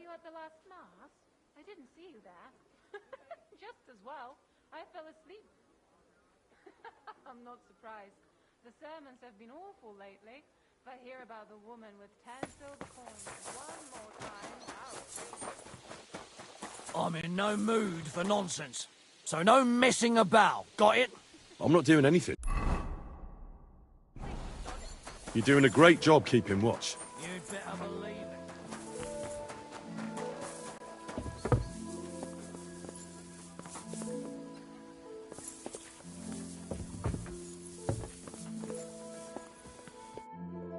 you at the last mass? I didn't see you there. Just as well. I fell asleep. I'm not surprised. The sermons have been awful lately. If I hear about the woman with 10 silver coins one more time, I'm in no mood for nonsense. So no messing about. Got it? I'm not doing anything. You're doing a great job keeping watch. You'd better believe it.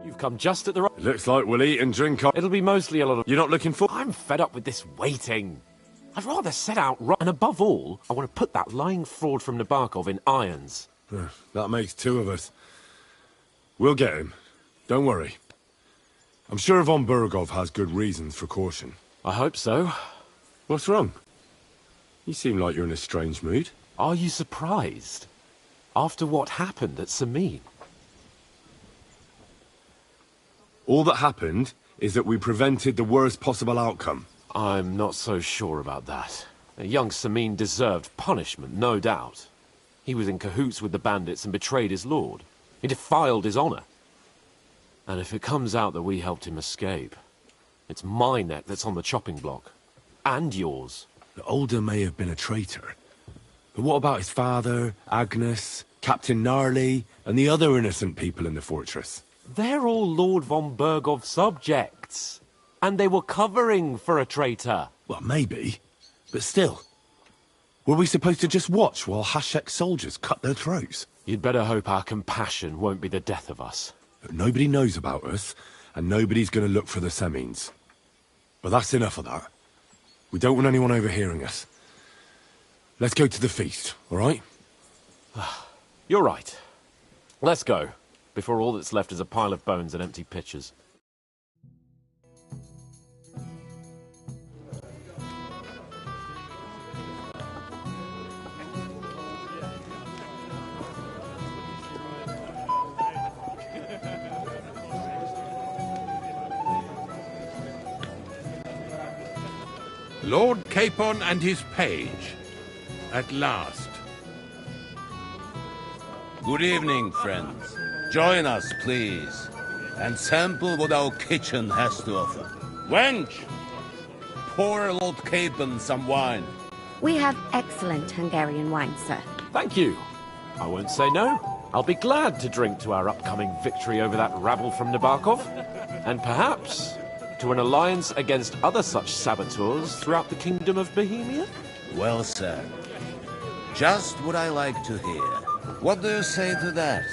You've come just at the right... It looks like we'll eat and drink up. It'll be mostly a lot of... You're not looking for... I'm fed up with this waiting. I'd rather set out right... And above all, I want to put that lying fraud from Nabokov in irons. That makes two of us. We'll get him. Don't worry. I'm sure Von Burgov has good reasons for caution. I hope so. What's wrong? You seem like you're in a strange mood. Are you surprised? After what happened at Samin? All that happened is that we prevented the worst possible outcome. I'm not so sure about that. Young Samin deserved punishment, no doubt. He was in cahoots with the bandits and betrayed his lord. He defiled his honor. And if it comes out that we helped him escape, it's my neck that's on the chopping block. And yours. The Older may have been a traitor. But what about his father, Agnes, Captain Gnarly, and the other innocent people in the fortress? They're all Lord von Burgov subjects. And they were covering for a traitor. Well, maybe. But still. Were we supposed to just watch while Hashek's soldiers cut their throats? You'd better hope our compassion won't be the death of us. Nobody knows about us, and nobody's going to look for the Semines. But that's enough of that. We don't want anyone overhearing us. Let's go to the feast, all right? You're right. Let's go, before all that's left is a pile of bones and empty pitchers. Lord Capon and his page. At last. Good evening, friends. Join us, please, and sample what our kitchen has to offer. Wench! Pour Lord Capon some wine. We have excellent Hungarian wine, sir. Thank you. I won't say no. I'll be glad to drink to our upcoming victory over that rabble from Nabokov. And perhaps to an alliance against other such saboteurs throughout the Kingdom of Bohemia? Well said. Just what I like to hear. What do you say to that,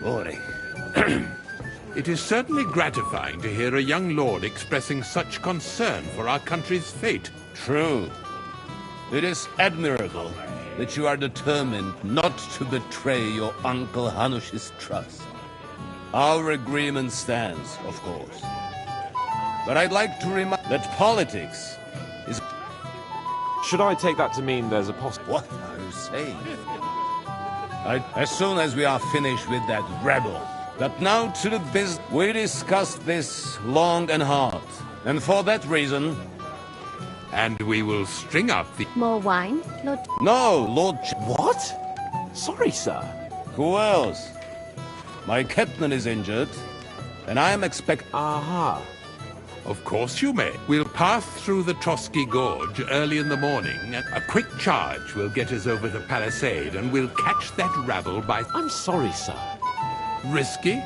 Ulrich? It is certainly gratifying to hear a young lord expressing such concern for our country's fate. True. It is admirable that you are determined not to betray your Uncle Hanush's trust. Our agreement stands, of course. But I'd like to remind that politics is... Should I take that to mean there's a What are you saying? As soon as we are finished with that rebel. But now to the business. We discussed this long and hard. And for that reason... And we will string up the... More wine, Lord... No, Lord... What? Sorry, sir. Who else? My captain is injured, and I am Aha. Of course you may. We'll pass through the Trotsky Gorge early in the morning, and a quick charge will get us over the palisade, and we'll catch that rabble by... I'm sorry, sir. Risky?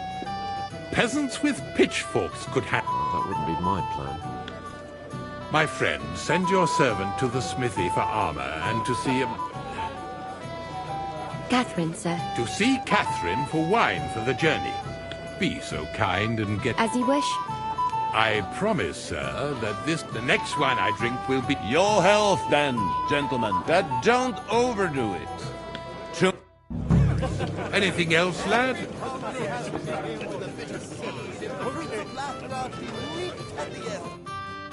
Peasants with pitchforks could have... That wouldn't be my plan. My friend, send your servant to the smithy for armor, and to see... Catherine, sir. To see Catherine for wine for the journey. Be so kind and get... As you wish. I promise, sir, that the next wine I drink will be... Your health, then, gentlemen. But don't overdo it. Anything else, lad?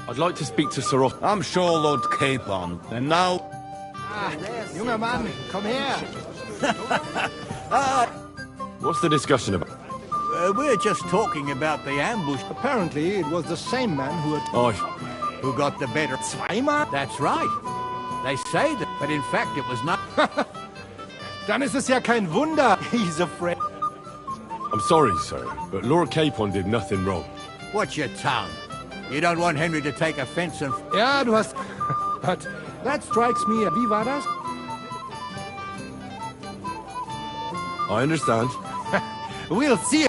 I'd like to speak to Sir Otto. I'm sure Lord Capon. And now... Junger Mann, come here. What's the discussion about? We're just talking about the ambush. Apparently, it was the same man who had... who got the better. Zweimal? That's right. They say that, but in fact it was not. Dann ist es ja kein Wunder. He's afraid. I'm sorry, sir, but Lord Capon did nothing wrong. Watch your tongue. You don't want Henry to take offense and... Ja, du hast... But that strikes me. Wie war das? I understand. We'll see.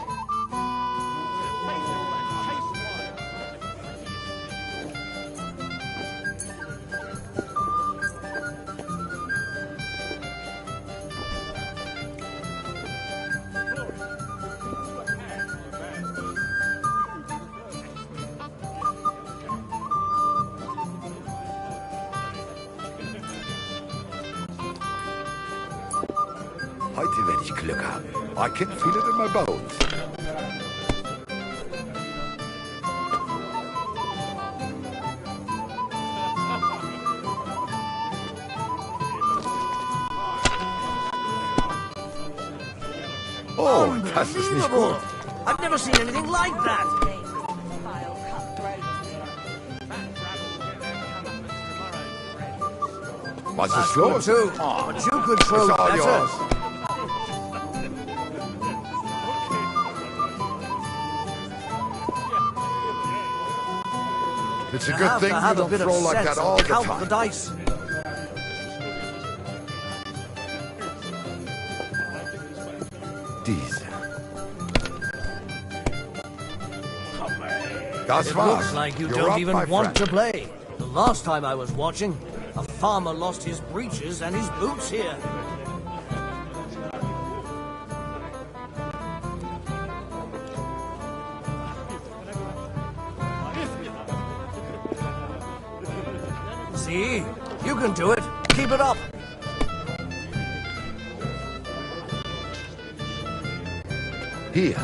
Heute werde ich Glück haben. I can feel it in my bones. Oh, das ist nicht gut. I've never seen anything like that. Was ist los? Too, but you could throw It's all better. yours. It's a You good have thing to you have a don't bit throw of like sense that all and the count time. the dice. Diese. Das It war's. looks like you You're don't up, even my want friend. to play. The last time I was watching, a farmer lost his breeches and his boots here. See? You can do it. Keep it up. Hier.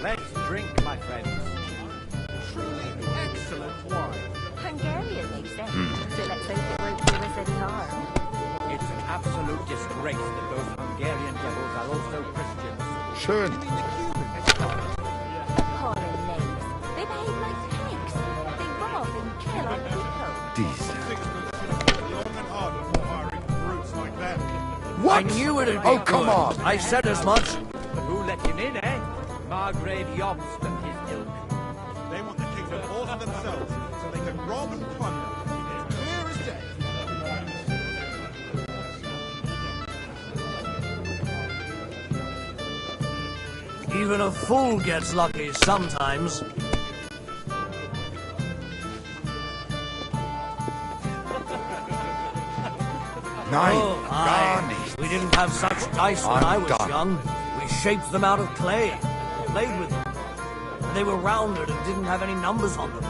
Let's drink, my friends. Truly excellent wine. Hungarian, you said. So let's hope it won't do us any harm. It's an absolute disgrace that those Hungarian devils are also Christians. Schön. Appalling names. They behave like pigs. They rob and kill our people. Diese. I knew it'd be Oh, come good. on. I said as much. Who let him in, eh? Margrave Jobst and his ilk. They want the kingdom all to themselves, so they can rob and plunder. It's clear as day. Even a fool gets lucky sometimes. Nein, Oh, gar aye. nicht. We didn't have such dice when I'm I was done. young. We shaped them out of clay, played with them. And they were rounded and didn't have any numbers on them.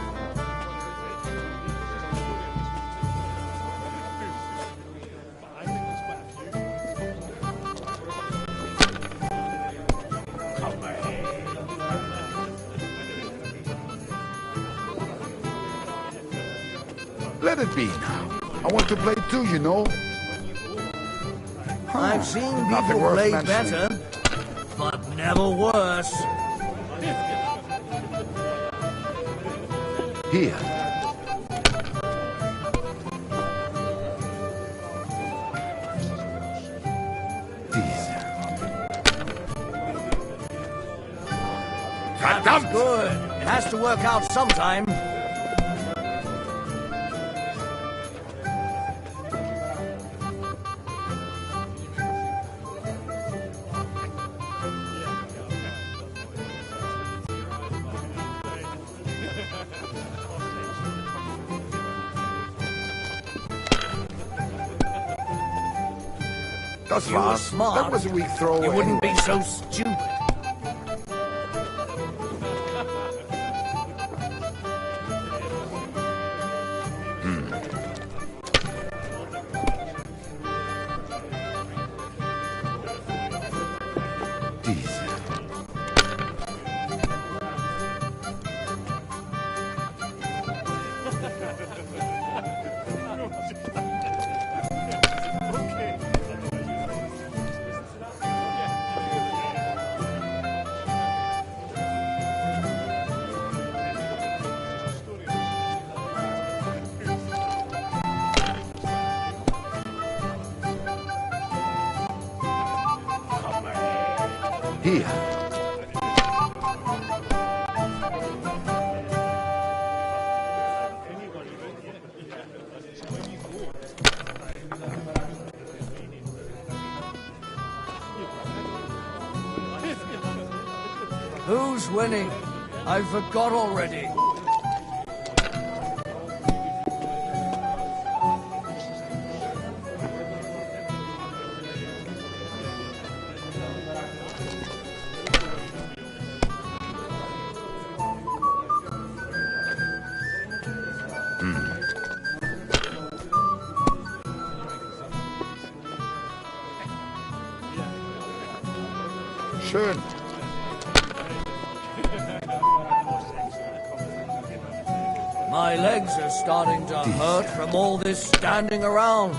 Let it be now. I want to play too, you know. I've seen Nothing people worth play mentioning. better, but never worse. Hier. Diese. That's good. It has to work out sometime. Das You were war's. smart. That was a weak throw. You wouldn't be so stupid. Diese. Here. Who's winning? I forgot already. Schön. My legs are starting to hurt from all this standing around.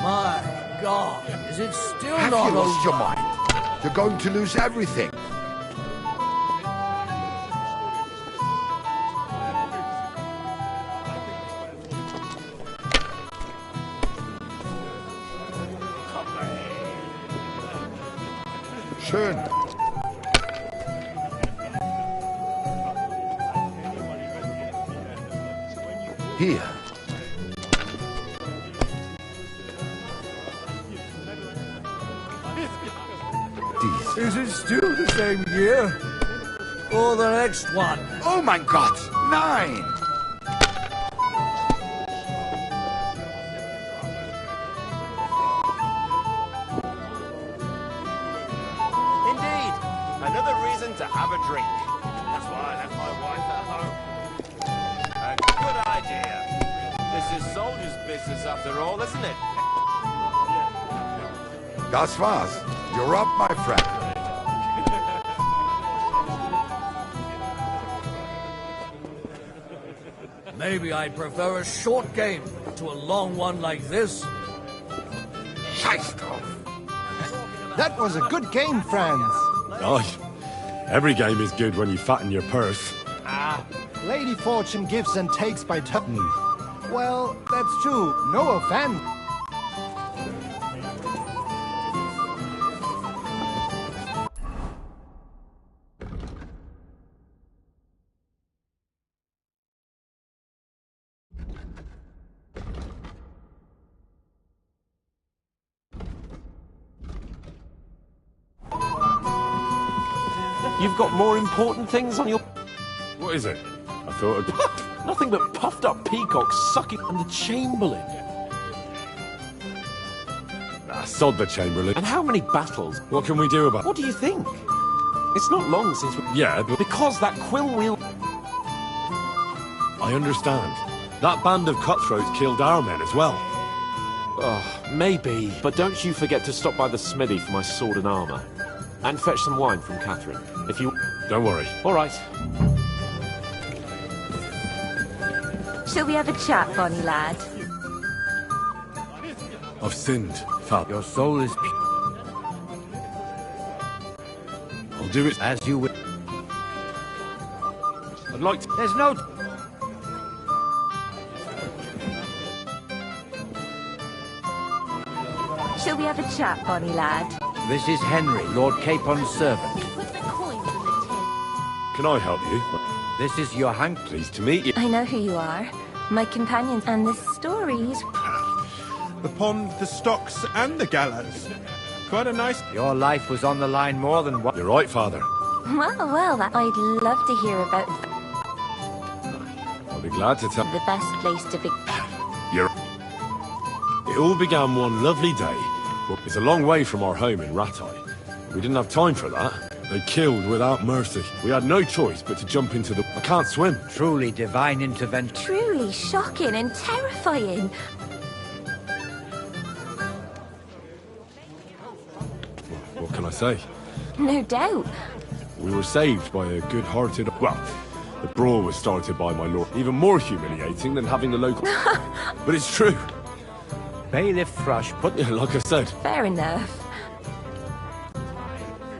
My God, is it still Have not you lost over? your mind? You're going to lose everything. Schön. Here. Is it still the same year? Or the next one? Oh my God! 9! Indeed. Another reason to have a drink. That's why I left my wife at home. A good idea. This is soldier's business after all, isn't it? Das war's. You're up, my friend. Maybe I prefer a short game to a long one like this. Scheiß drauf. That was a good game, friends. Aye. Every game is good when you fatten your purse. Lady Fortune gives and takes by turn. Well, that's true. No offense. You've got more important things on your... What is it? I thought it'd... Nothing but puffed up peacocks sucking and the Chamberlain. Sod the Chamberlain. And how many battles? What can we do about it? What do you think? It's not long since we... Yeah, but... Because that quill wheel... I understand. That band of cutthroats killed our men as well. Oh, maybe. But don't you forget to stop by the smithy for my sword and armour. And fetch some wine from Catherine. If you... Don't worry. All right. Shall we have a chat, Bonnie lad? I've sinned, Fab. Your soul is... I'll do it as you will. I'd like to... There's no... Shall we have a chat, Bonnie lad? This is Henry, Lord Capon's servant. Put the coins in the tin. Can I help you? This is your hank. Pleased to meet you. I know who you are. My companions and the stories. The pond, the stocks, and the gallows. Quite a nice... Your life was on the line more than one. You're right, Father. Well, I'd love to hear about I'll be glad to tell... the best place to be. You're... It all began one lovely day. Well, it's a long way from our home in Rattay. We didn't have time for that. They killed without mercy. We had no choice but to jump into the... I can't swim. Truly divine intervention. Truly shocking and terrifying. What can I say? No doubt. We were saved by a good-hearted... Well, the brawl was started by my lord. Even more humiliating than having the local... But it's true. Bailiff Thrush put... Yeah, like I said, Fair enough.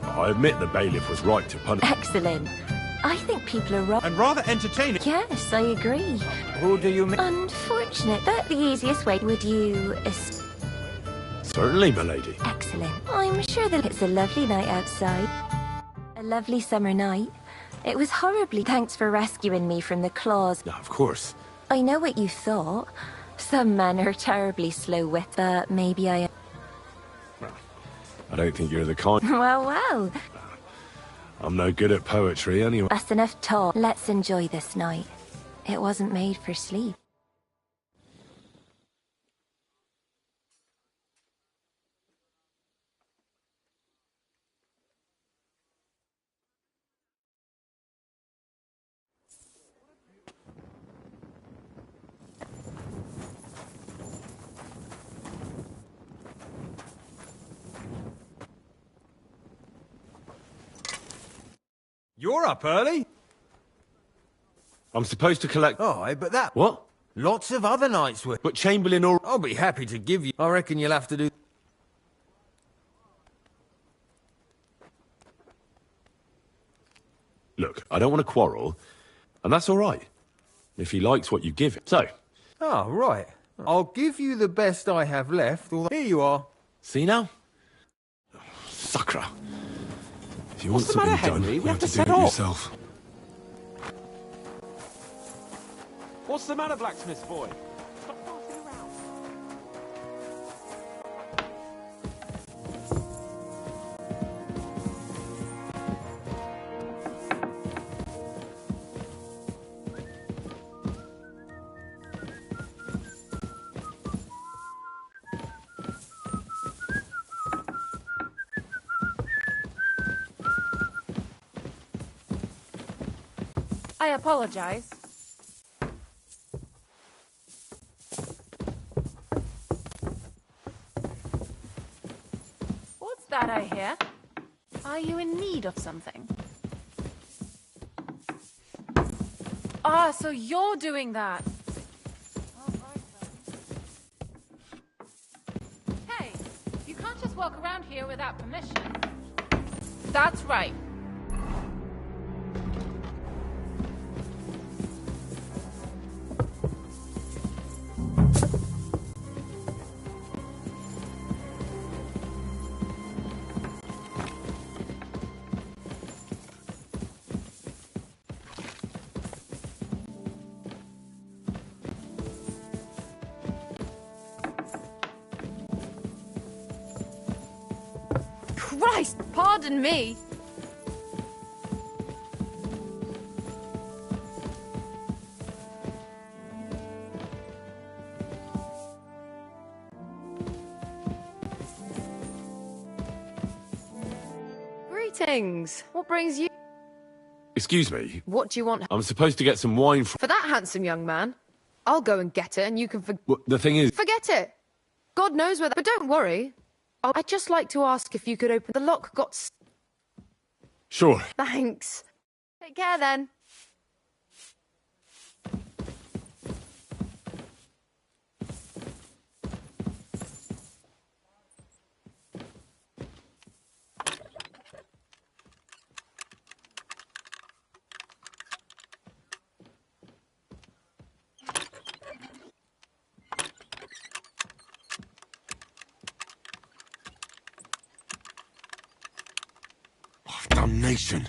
I admit the bailiff was right to punish... Excellent. I think people are wrong. And rather entertaining. Yes, I agree. Who do you mean? Unfortunate, but the easiest way would you... Certainly, milady. Excellent. I'm sure that it's a lovely night outside. A lovely summer night. It was horribly... Thanks for rescuing me from the claws. No, of course. I know what you thought. Some men are terribly slow-witted, but maybe I... I don't think you're the kind... Well. I'm no good at poetry anyway. That's enough talk. Let's enjoy this night. It wasn't made for sleep. You're up early? I'm supposed to collect... Aye, but that... What? Lots of other nights were... But Chamberlain or... I'll be happy to give you... I reckon you'll have to do... Look, I don't want to quarrel, and that's all right. If he likes what you give him. So... Oh, right. I'll give you the best I have left, although... Here you are. See now? Oh, sucker. If you want What's the something matter, done, Henry? you We have have to to do set it off. yourself. What's the matter, blacksmith boy? Stop farting around. I apologize. What's that I hear? Are you in need of something? Ah, so you're doing that. All right, then. Hey, you can't just walk around here without permission. That's right. Christ, pardon me. Greetings. What brings you? Excuse me. What do you want? I'm supposed to get some wine from... For that handsome young man? I'll go and get it and you can Well, the thing is... Forget it! God knows where that... But don't worry. I'd just like to ask if you could open... The lock got... Sure. Thanks. Take care then. Damnation.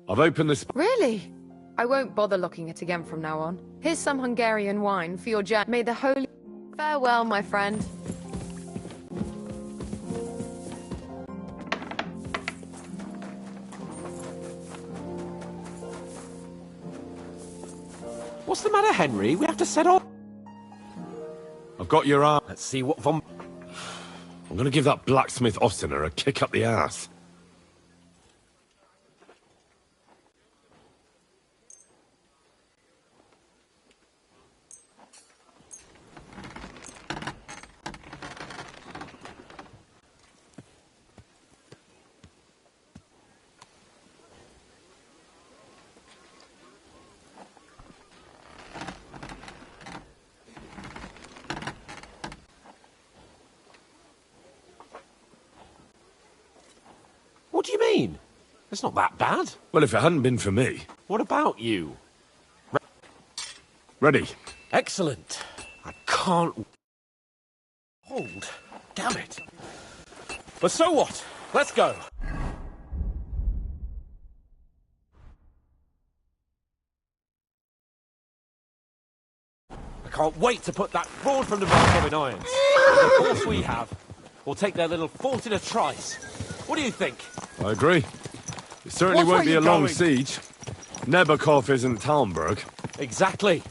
I've opened this... Really? I won't bother locking it again from now on. Here's some Hungarian wine for your journey. May the holy... Farewell, my friend. What's the matter, Henry? We have to set off. got your arm. Let's see what Von... I'm gonna give that blacksmith Ostener a kick up the ass. What do you mean? It's not that bad. Well, if it hadn't been for me... What about you? Ready. Excellent. I can't... Hold. Damn it. But so what? Let's go. I can't wait to put that fraud from the Barkov in irons. With the force we have, we'll take their little fort in a trice. What do you think? I agree. It certainly What won't are be you a long going? siege. Nebakov isn't Talmberg. Exactly.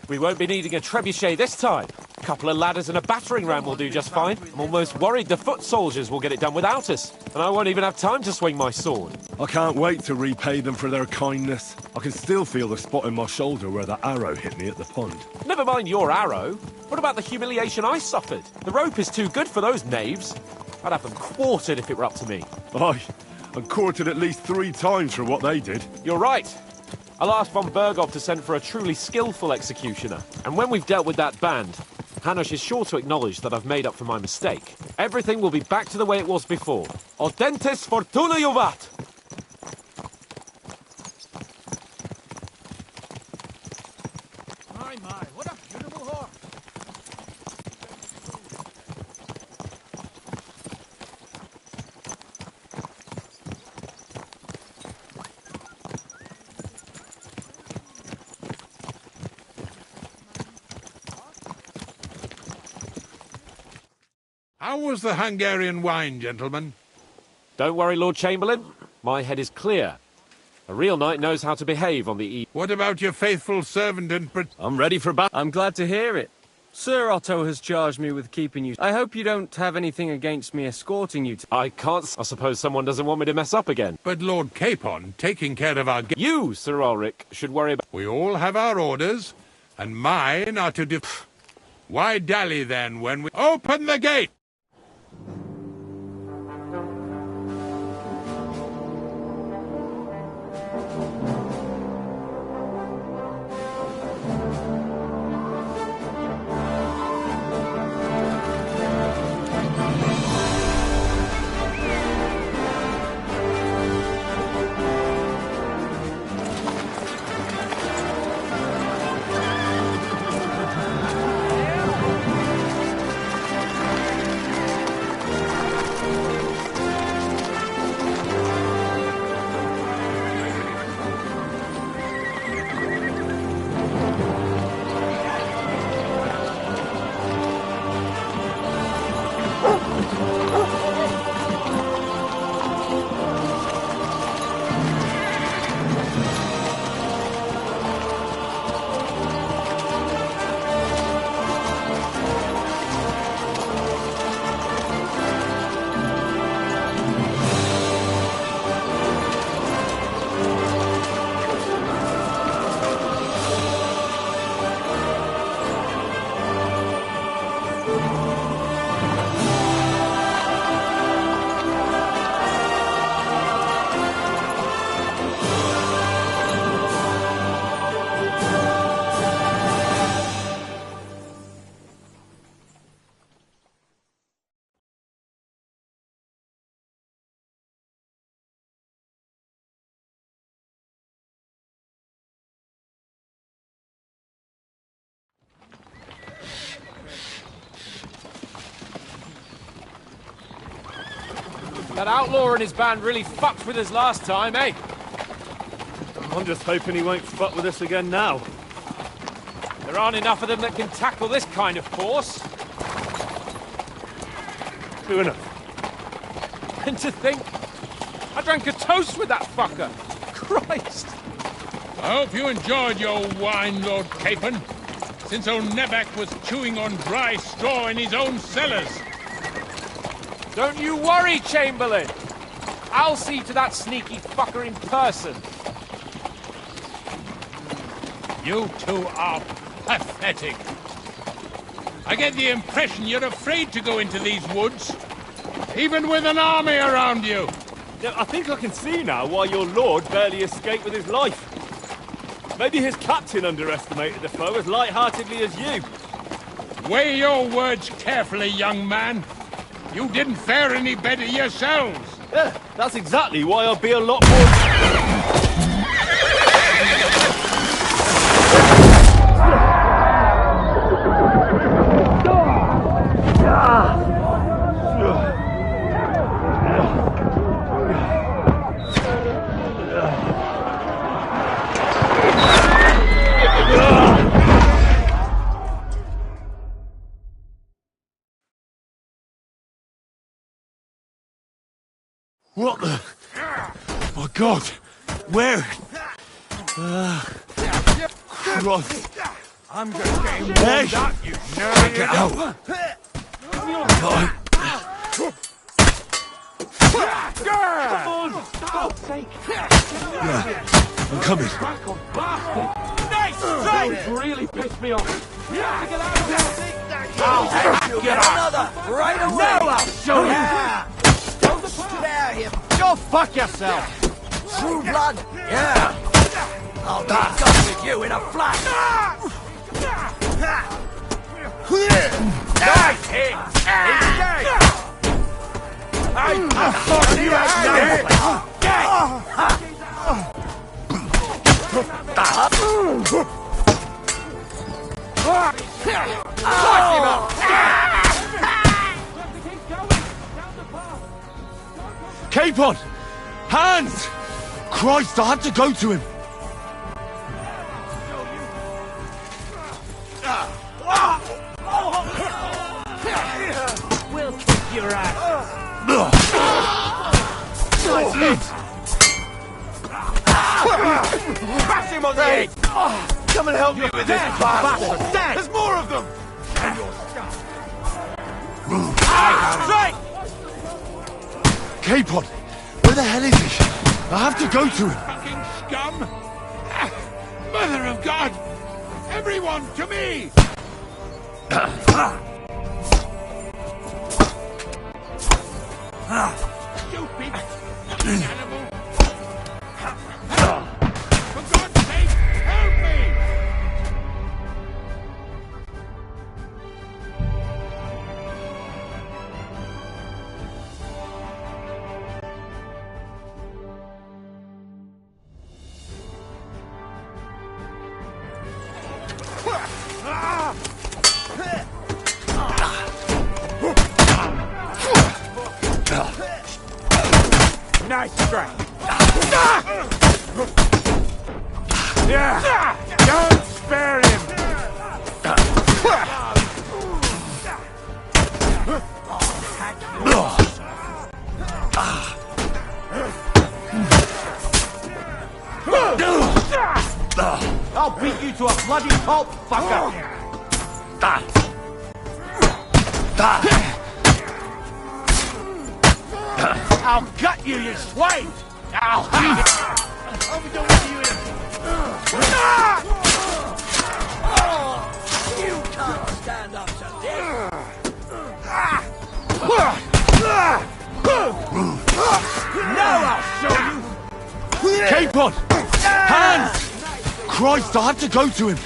We won't be needing a trebuchet this time. A couple of ladders and a battering ram will do just fine. I'm almost worried the foot soldiers will get it done without us. And I won't even have time to swing my sword. I can't wait to repay them for their kindness. I can still feel the spot in my shoulder where that arrow hit me at the pond. Never mind your arrow. What about the humiliation I suffered? The rope is too good for those knaves. I'd have them quartered if it were up to me. Aye, and quartered at least 3 times for what they did. You're right. I'll ask von Bergov to send for a truly skillful executioner. And when we've dealt with that band, Hanush is sure to acknowledge that I've made up for my mistake. Everything will be back to the way it was before. Audentes fortuna juvat! My, what a beautiful horse! How was the Hungarian wine, gentlemen? Don't worry, Lord Chamberlain. My head is clear. A real knight knows how to behave on the eve. What about your faithful servant and... I'm ready for battle. I'm glad to hear it. Sir Otto has charged me with keeping you. I hope you don't have anything against me escorting you to... I can't... I suppose someone doesn't want me to mess up again. But Lord Capon, taking care of our... You, Sir Ulrich, should worry about... We all have our orders, and mine are to Why dally, then, when we... Open the gate! That outlaw and his band really fucked with us last time, eh? I'm just hoping he won't fuck with us again now. There aren't enough of them that can tackle this kind of force. True enough. And to think, I drank a toast with that fucker. Christ. I hope you enjoyed your wine, Lord Capon. since old Nebak was chewing on dry straw in his own cellars. Don't you worry, Chamberlain. I'll see to that sneaky fucker in person. You two are pathetic. I get the impression you're afraid to go into these woods, even with an army around you. Yeah, I think I can see now why your lord barely escaped with his life. Maybe his captain underestimated the foe as light-heartedly as you. Weigh your words carefully, young man. You didn't fare any better yourselves. Yeah, that's exactly why I'll be a lot more... What the? My God! Where? Christ! I'm just getting warmed Hey! up, you Get out! Fine. Yeah, I'm coming. Nice strike! Really pissed me off. I'll get another right away! Now I'll show you! Don't spare him! Go fuck yourself! True blood? Yeah! I'll be done with you in a flash! Nice hit! He's dead! I thought you had Capon! Hands! Christ, I had to go to him! We'll kick your ass! Crash him on the head! Come and help me with this bastard! There's more of them! And your stuff! Strike! Capon! Where the hell is he? I have to go to him! Fucking scum! Mother of God! Everyone to me! Stupid fucking animal! For God's sake, help me! Nice strike! Yeah! Don't spare him! I'll beat you to a bloody pulp, fucker! I'll gut you, you swine! I'll be done with you in You can't stand up to Now I'll show you! Capon! Hands! Christ, I had to go to him!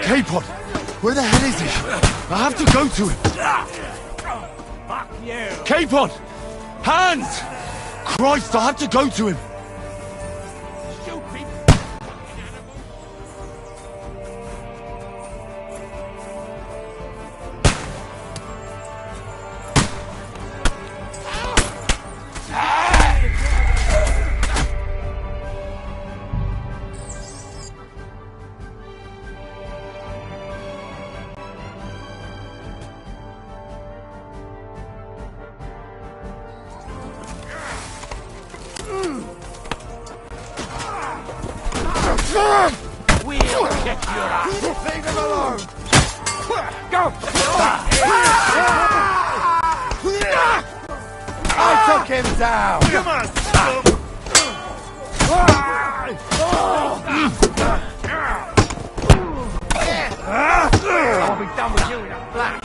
Capon! Where the hell is he? I have to go to him! Fuck you! Capon! Hands! Christ, I had to go to him! Stupid! We'll get your ass. Leave him alone. Go! I took him down! Come on, scum! I'll be done with you in a flash.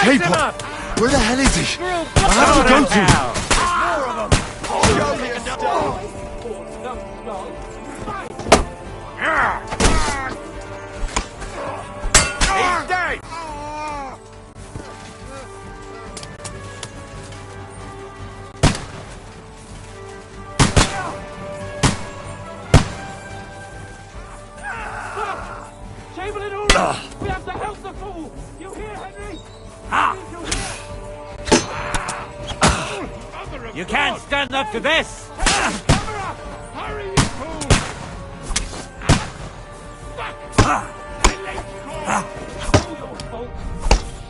Hey, Pop! Where the hell is he? I have to go to him! He's dead! Chamberlain, all right! We have to help the fool! You hear, Henry? You can't stand up to this! Hurry, you fool!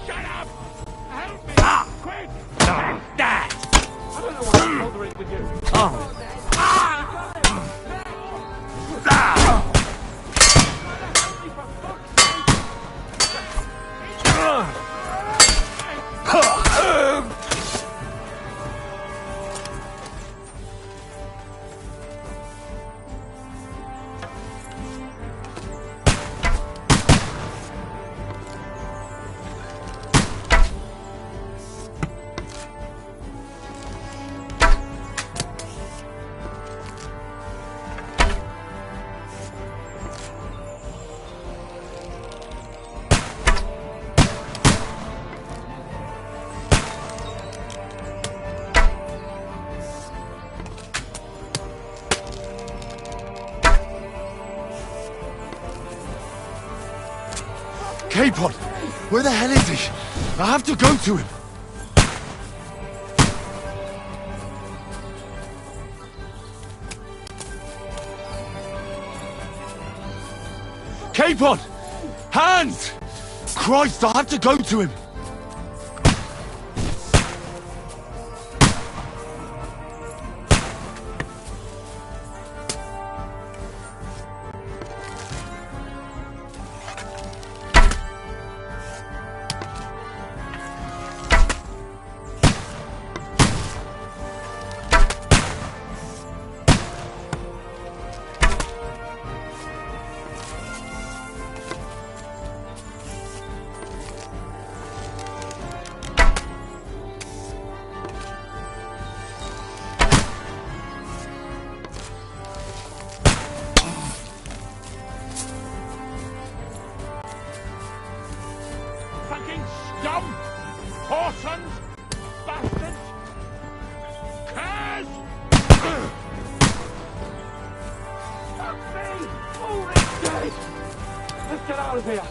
Shut up! Help me! Quick! Dad! I don't know why I'm bothering with you. K-Pod! Where the hell is he? I have to go to him! K-Pod! Hands! Christ, I have to go to him! Fucking scum! Whoresons! Bastards! Curs! Fuck me! Ulrich's dead! Let's get out of here.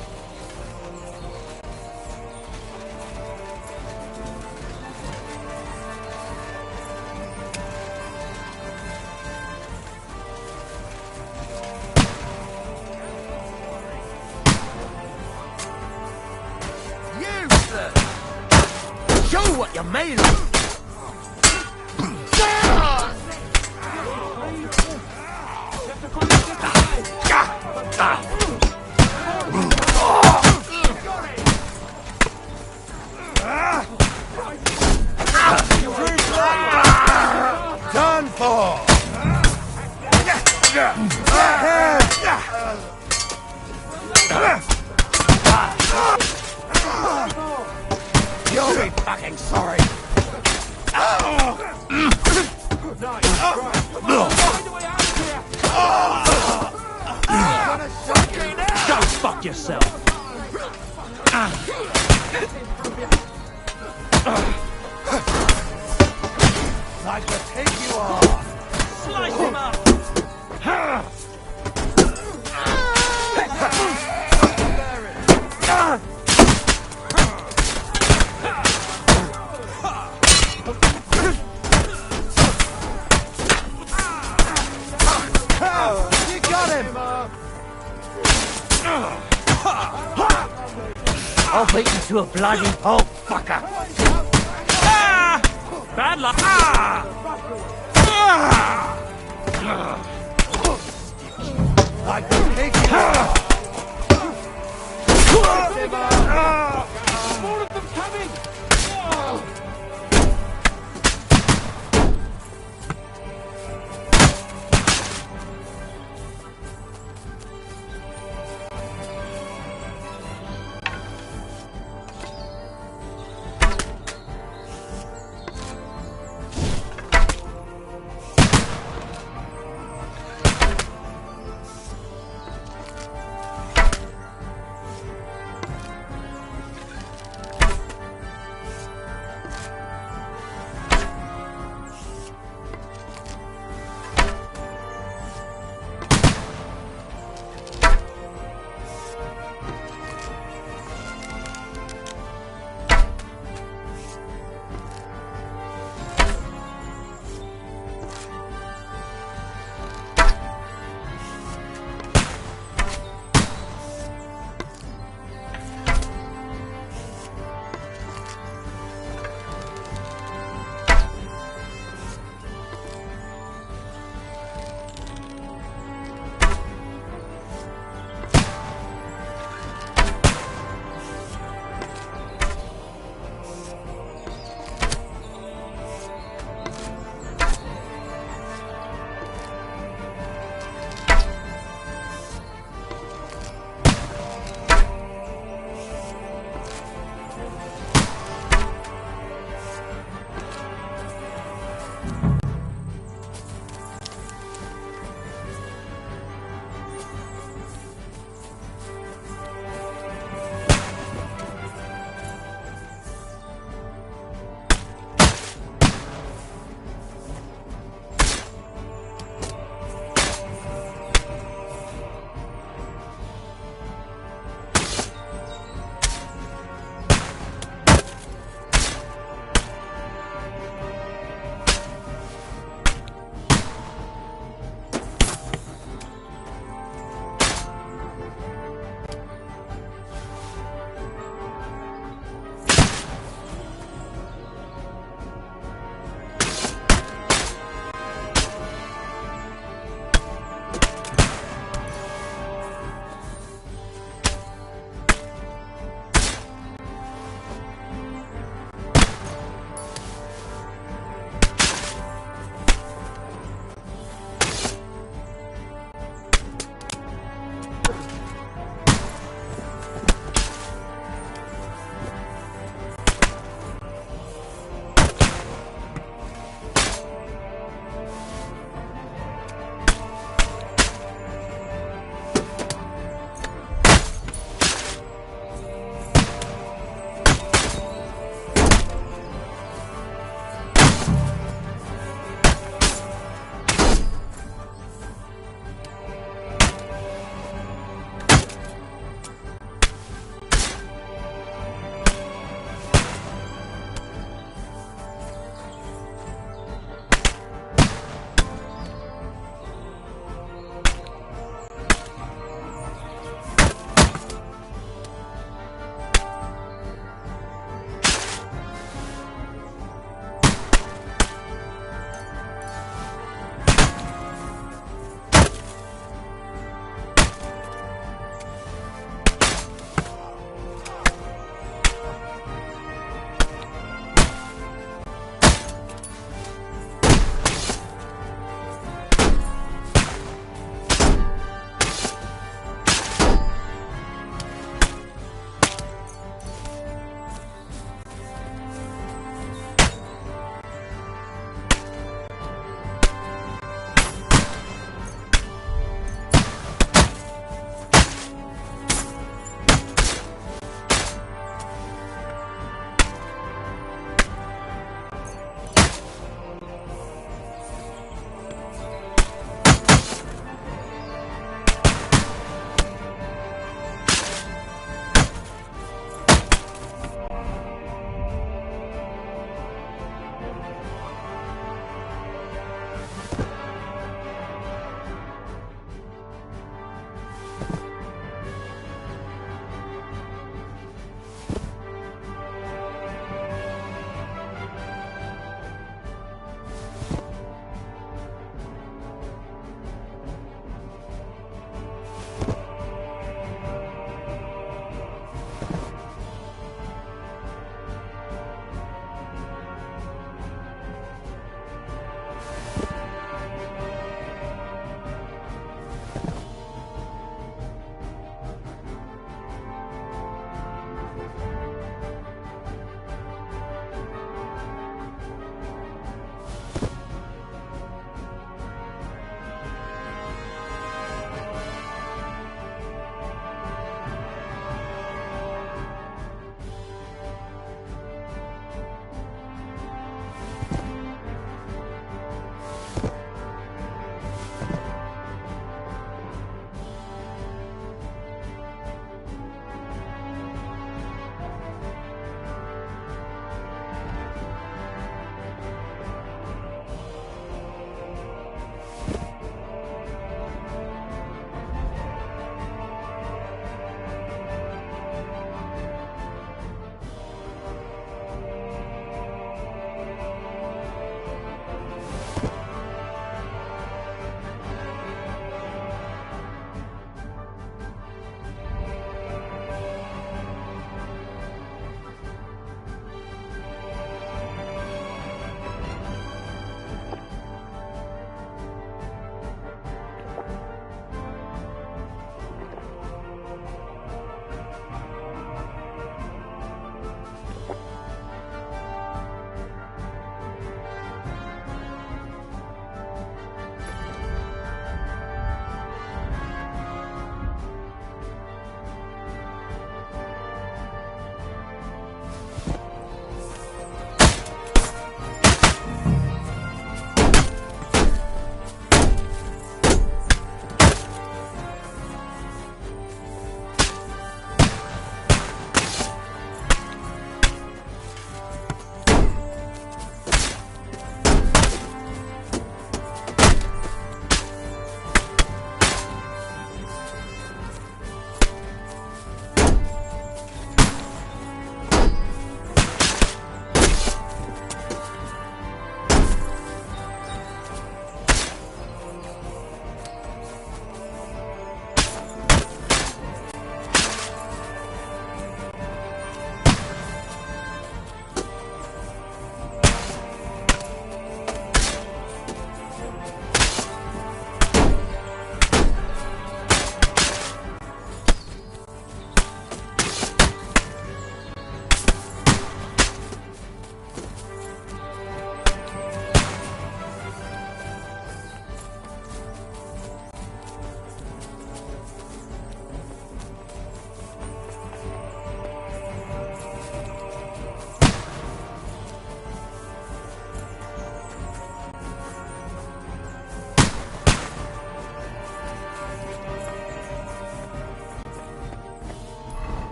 Show what you're made of! Done for! You'll be fucking sorry! Go fuck yourself! I'll beat you to a bloody pulp, fucker! Bad luck! I can take you! More of them coming!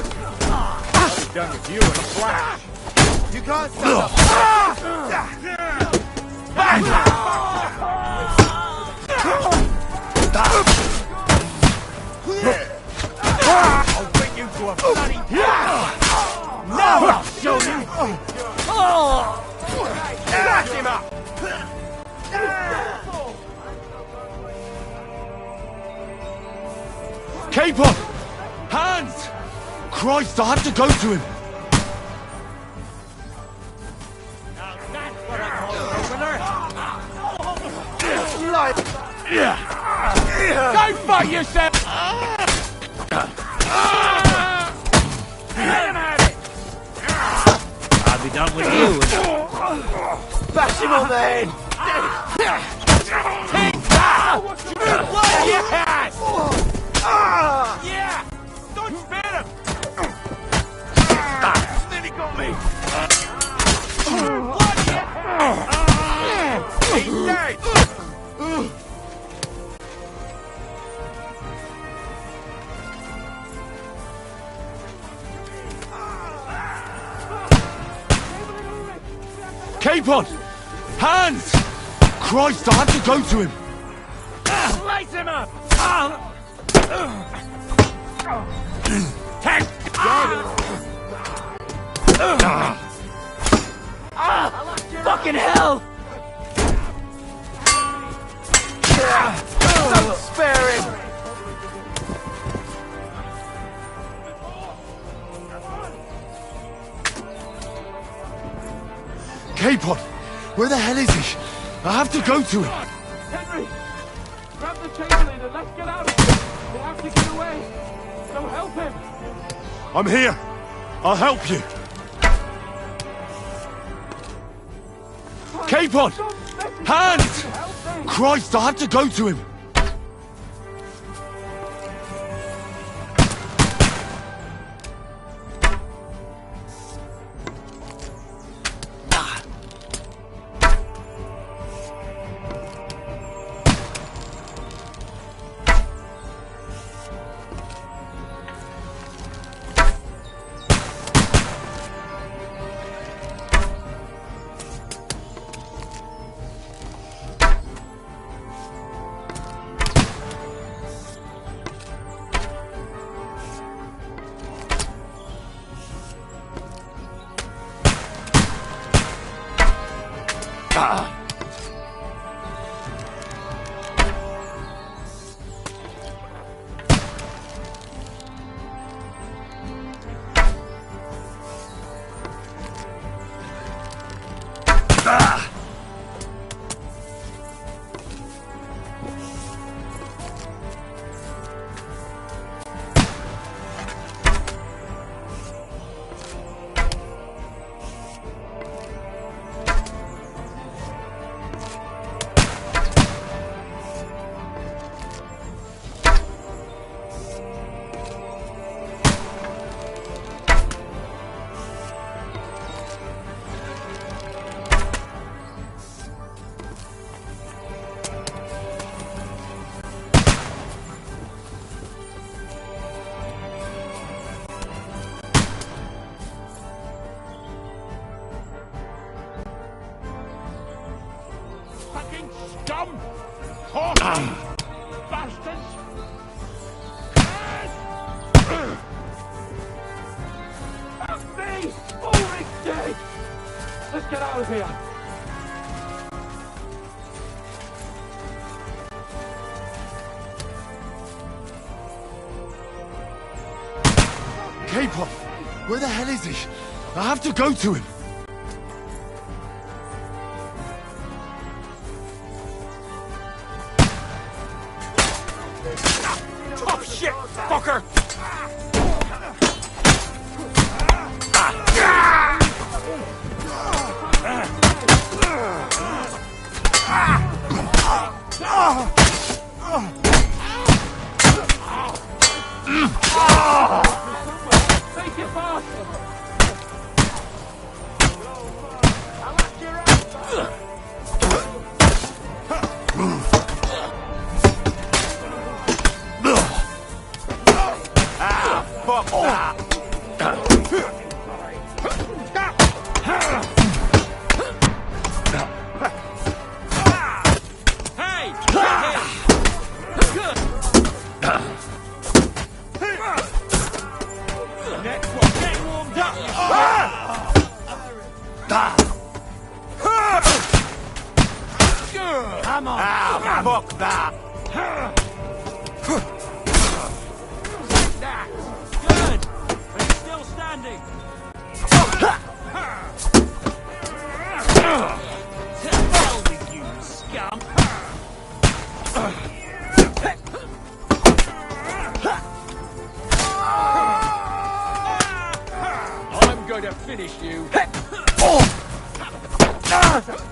I'll be done with you in a flash. You can't stand up. I'll bring you to a bloody now I'll show you. Back him up. Capon! Hands! Christ, I have to go to him! Now that's what I call an opener! Go fight yourself! Let him have it! I'll be done with you. Bash him on the head! Take that! What you had! Yeah! Don't spare him! Nearly got me! What you he's dead! Capon! Hands! Christ, I have to go to him! Slice him up! Take! Fucking hell! Don't spare him! Capon! Where the hell is he? I have to go to him! Henry! Grab the chamberlain and let's get out of here! We have to get away! So help him! I'm here! I'll help you! Capon! Hands! Christ, I have to go to him! Scum! Horses! Bastards! Fuck me! Ulrich's dead! Let's get out of here! Capon! Where the hell is he? I have to go to him! Oh shit, fucker! Take it fast! Come on! Ow, fuck that! Take that! Good! Are you still standing? To hell with you, scum! I'm going to finish you.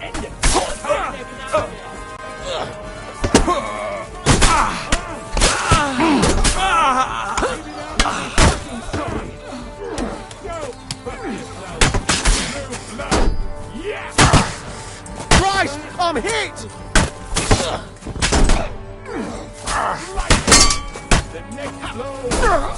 End it! Christ! I'm hit! The next blow!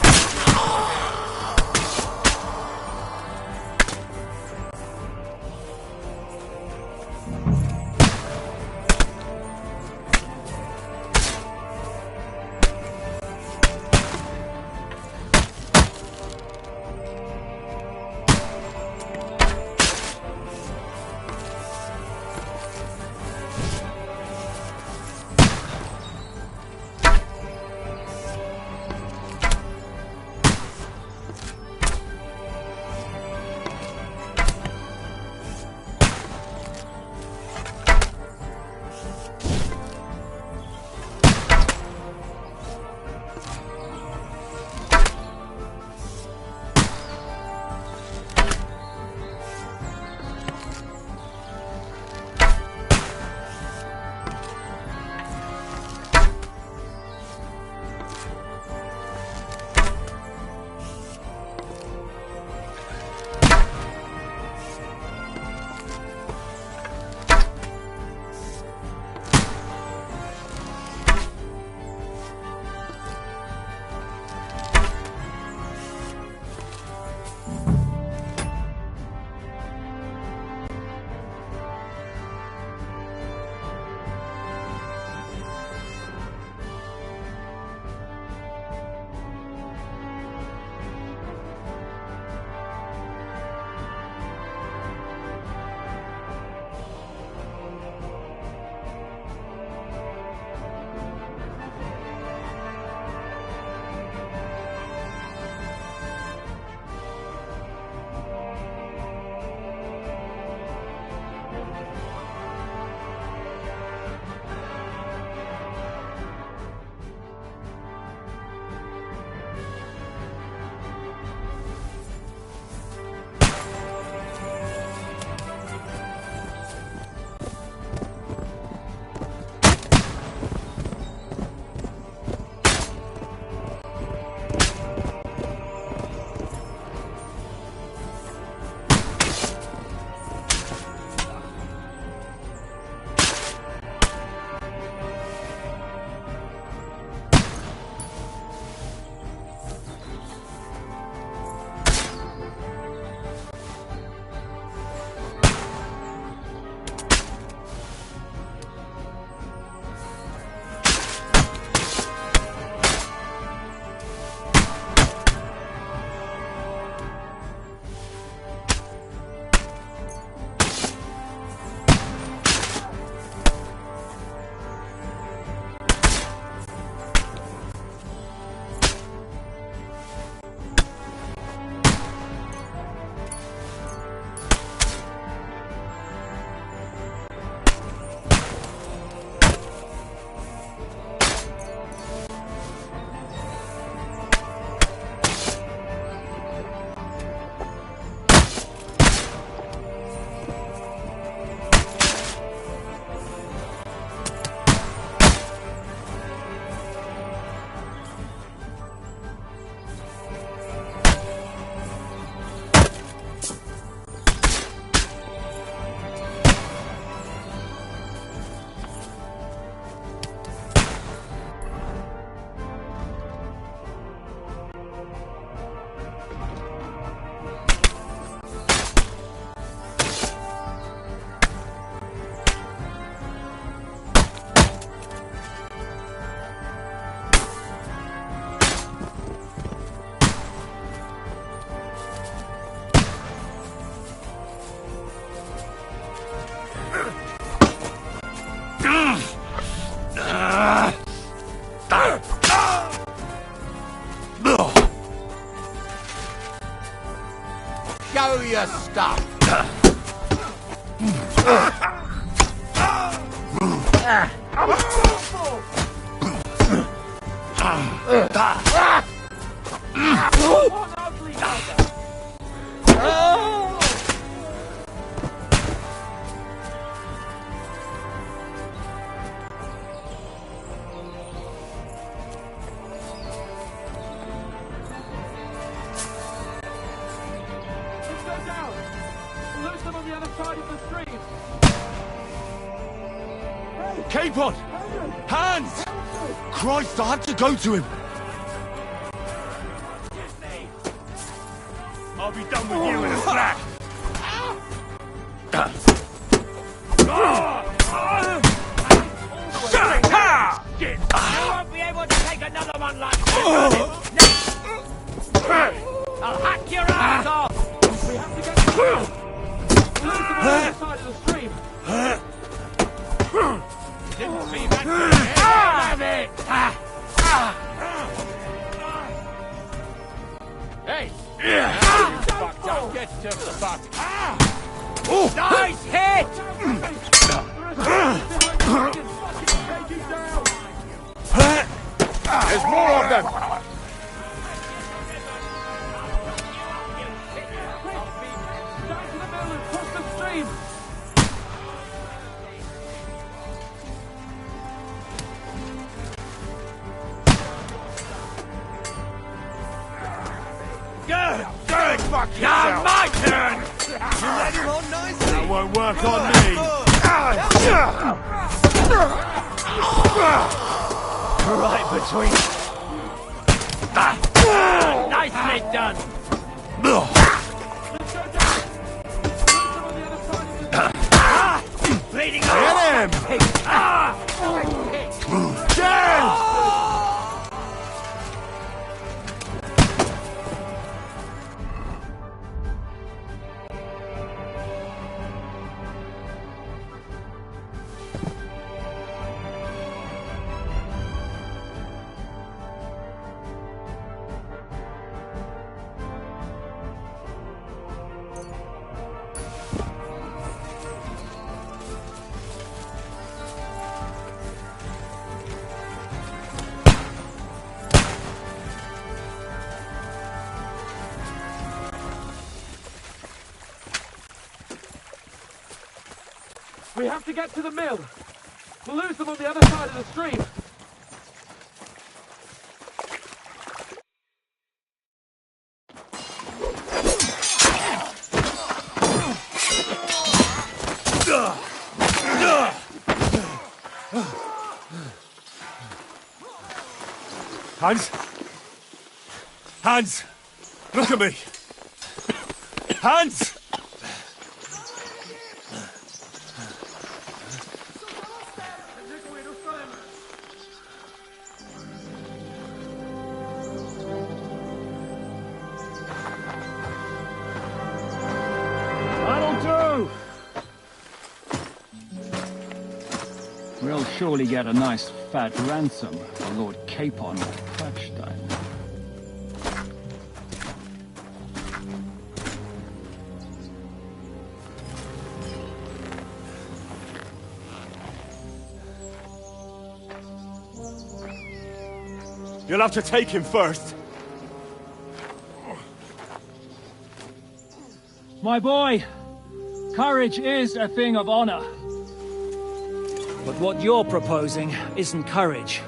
Show your stuff! Capon! Hands! Christ, I had to go to him! I'll be done with you in a flash! You won't be able to take another one like this! I'll hack your ass off! We have to get to the other side of the stream! Didn't see that! Damn it! Hey! Fuck, don't get to the fuck! Nice hit! There's more of them! Good! Fuck yourself! Now my turn! You let him on nicely! That won't work on me! Right between... Nicely done! Bleeding Get him! Yes! We have to get to the mill. We'll lose them on the other side of the stream. Hans? Hans! Look at me! Hans! We'll surely get a nice fat ransom for Lord Capon of Crackstein. You'll have to take him first. My boy, courage is a thing of honor. But what you're proposing isn't courage.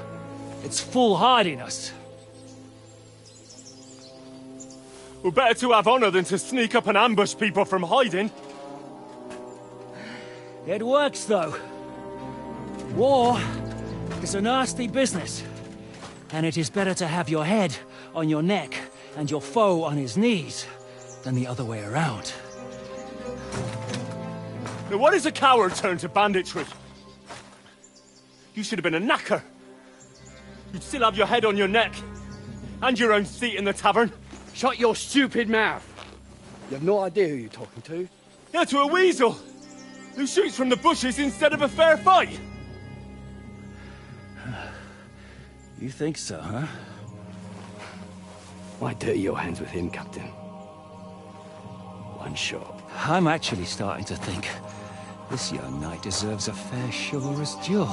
It's foolhardiness. We're better to have honor than to sneak up and ambush people from hiding. It works, though. War is a nasty business. And it is better to have your head on your neck and your foe on his knees than the other way around. Now what is a coward turn to banditry? You should have been a knacker. You'd still have your head on your neck. And your own seat in the tavern. Shut your stupid mouth. You have no idea who you're talking to. Yeah, to a weasel. Who shoots from the bushes instead of a fair fight. You think so, huh? Why dirty your hands with him, Captain? one shot. I'm actually starting to think this young knight deserves a fair chivalrous duel.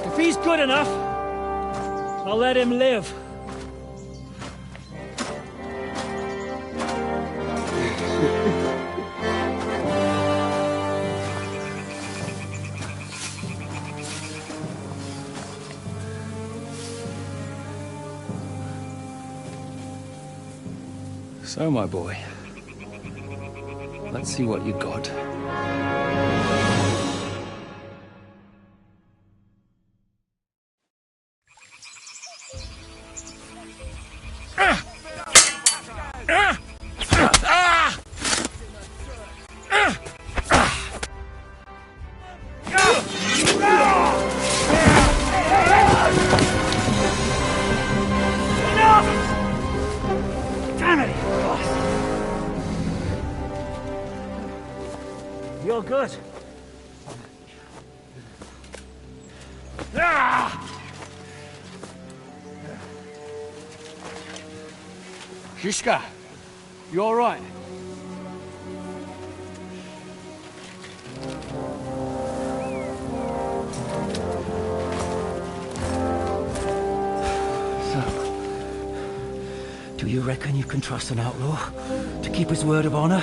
If he's good enough, I'll let him live. So, my boy, let's see what you got. You're good. Shishka, you all right? Do you reckon you can trust an outlaw to keep his word of honor?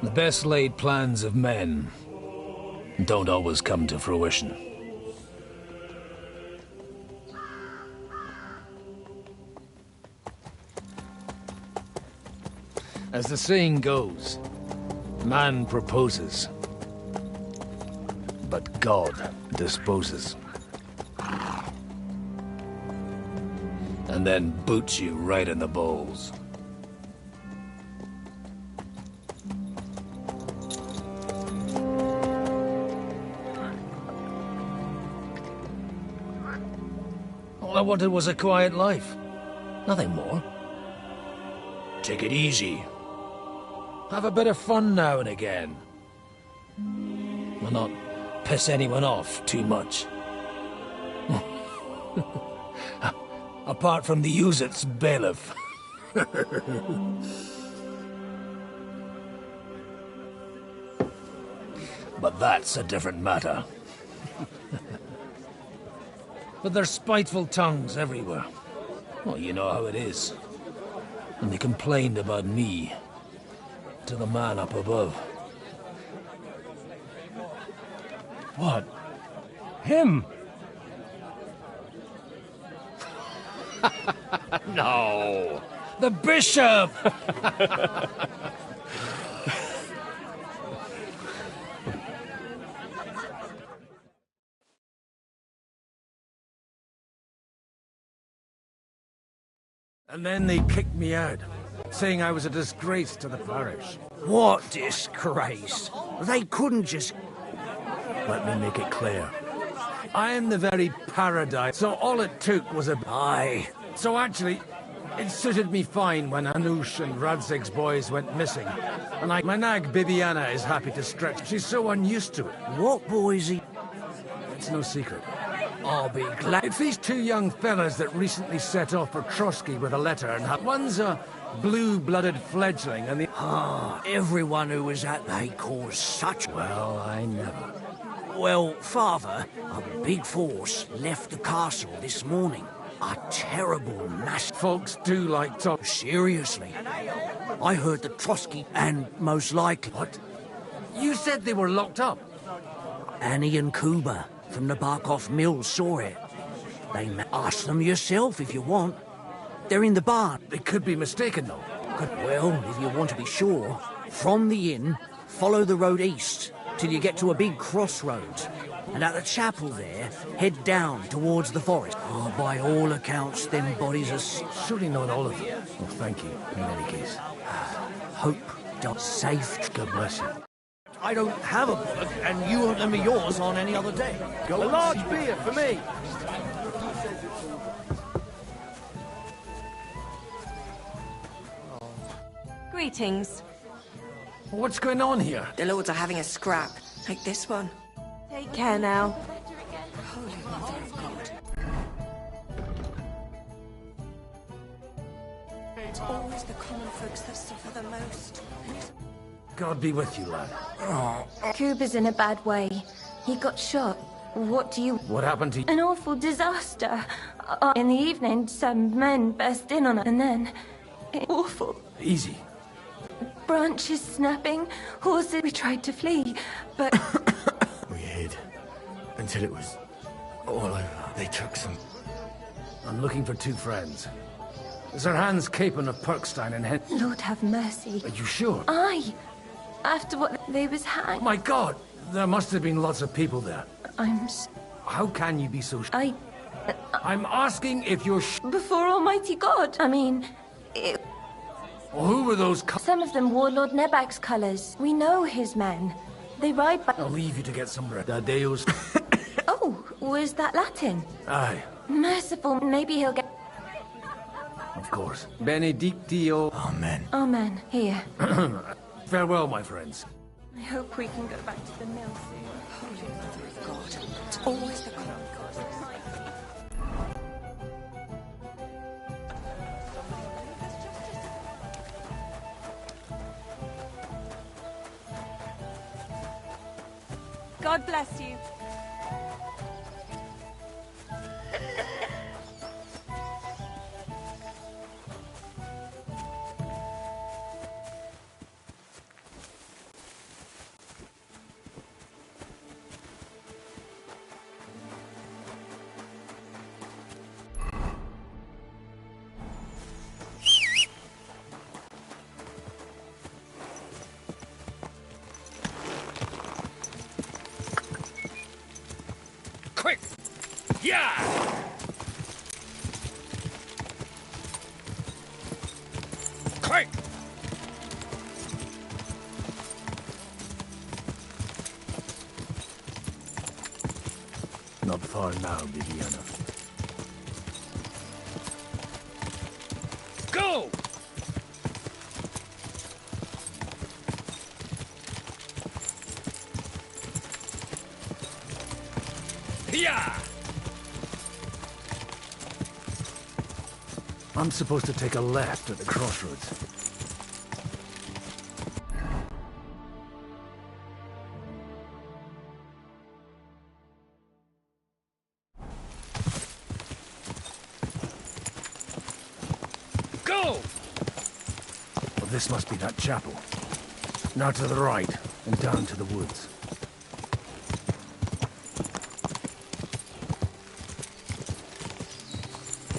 The best laid plans of men don't always come to fruition. As the saying goes, man proposes, but God disposes. And then boots you right in the balls. All I wanted was a quiet life. Nothing more. Take it easy. Have a bit of fun now and again. And not piss anyone off too much. Apart from the Uzit's bailiff. But that's a different matter. But there's spiteful tongues everywhere. Well, you know how it is. And they complained about me to the man up above. What? Him? No! The bishop! And then they kicked me out, saying I was a disgrace to the parish. What disgrace? They couldn't just... Let me make it clear. I am the very paradise, so all it took was a... Aye. So actually, it suited me fine when Anush and Radzig's boys went missing. And my nag Bibiana is happy to stretch. She's so unused to it. What boys he... It's no secret. I'll be glad... It's these two young fellas that recently set off for Trotsky with a letter, and one's a blue-blooded fledgling and the... Ah, everyone who was at they caused such... Well, I never. Well, Father, a big force left the castle this morning. A terrible mass... Folks do like talk... Seriously. I heard the Trotsky and most likely... What? You said they were locked up? Annie and Kuba from the Barkov Mill saw it. Ask them yourself if you want. They're in the barn. They could be mistaken, though. Well, if you want to be sure, from the inn, follow the road east till you get to a big crossroads. And at the chapel there, head down towards the forest. Oh, by all accounts, them bodies are... Surely not all of them. Well, thank you, in any case. Hope don't safe. God bless you. I don't have a bullet, and you lend me yours on any other day. Go a large beer for me. Greetings. What's going on here? The lords are having a scrap, like this one. Take care now. Holy Mother of God. It's always the common folks that suffer the most. God be with you, lad. Kuba's in a bad way. He got shot. What do you... What happened to you? An awful disaster. In the evening, some men burst in on us, and then... Awful. Easy. Branches snapping, horses... We tried to flee, but... We hid. Until it was all over. They took some... I'm looking for two friends. Sir Hans Capon of Perkstein and Hen... Lord have mercy. Are you sure? Aye. After what they was hanged. My God! There must have been lots of people there. How can you be so I'm asking if you're Before Almighty God. I mean... Well, who were those Some of them wore Lord Nebak's colours. We know his men. They ride by... I'll leave you to get some rest. Deus. Oh, was that Latin? Aye. Merciful, maybe he'll get... Of course. Benedictio. Amen. Amen. Here. Farewell, my friends. I hope we can go back to the mill soon. Holy Mother of God. It's always the common God. God bless you. Quick! Yeah! Quick! Not far now, Viviana. Go! Yeah! I'm supposed to take a left at the crossroads. Go! Well, this must be that chapel. Now to the right, and down to the woods.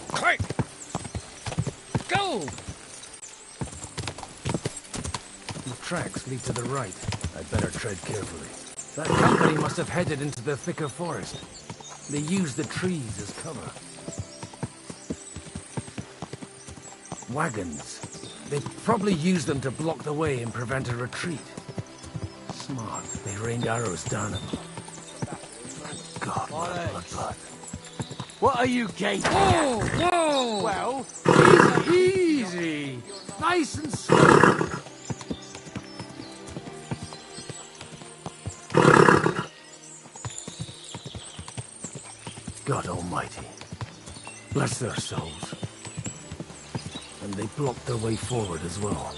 Quick! Go! The tracks lead to the right. I'd better tread carefully. That company must have headed into the thicker forest. They used the trees as cover. Wagons. They probably used them to block the way and prevent a retreat. Smart. They rained arrows down at them. God, what a bloodbath. What are you gaping Whoa! at? Whoa! Well, Easy! Nice and slow. God Almighty. Bless their souls. And they blocked their way forward as well.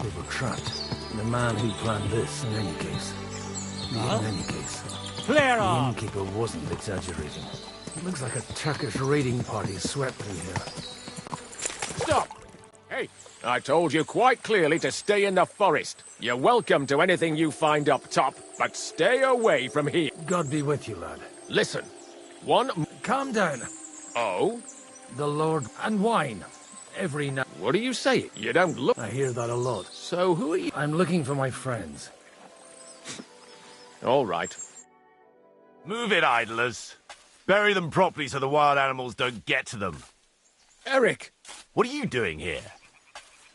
They were trapped. The man who planned this, in any case. In any case. Clear the off! innkeeper wasn't exaggerating. It looks like a Turkish raiding party swept through here. Stop! Hey, I told you quite clearly to stay in the forest. You're welcome to anything you find up top, but stay away from here. God be with you, lad. Listen, Calm down. Oh? The Lord and wine. Every night. What are you saying? You don't look... I hear that a lot. So who are you? I'm looking for my friends. All right. Move it, idlers. Bury them properly so the wild animals don't get to them. Eric! What are you doing here?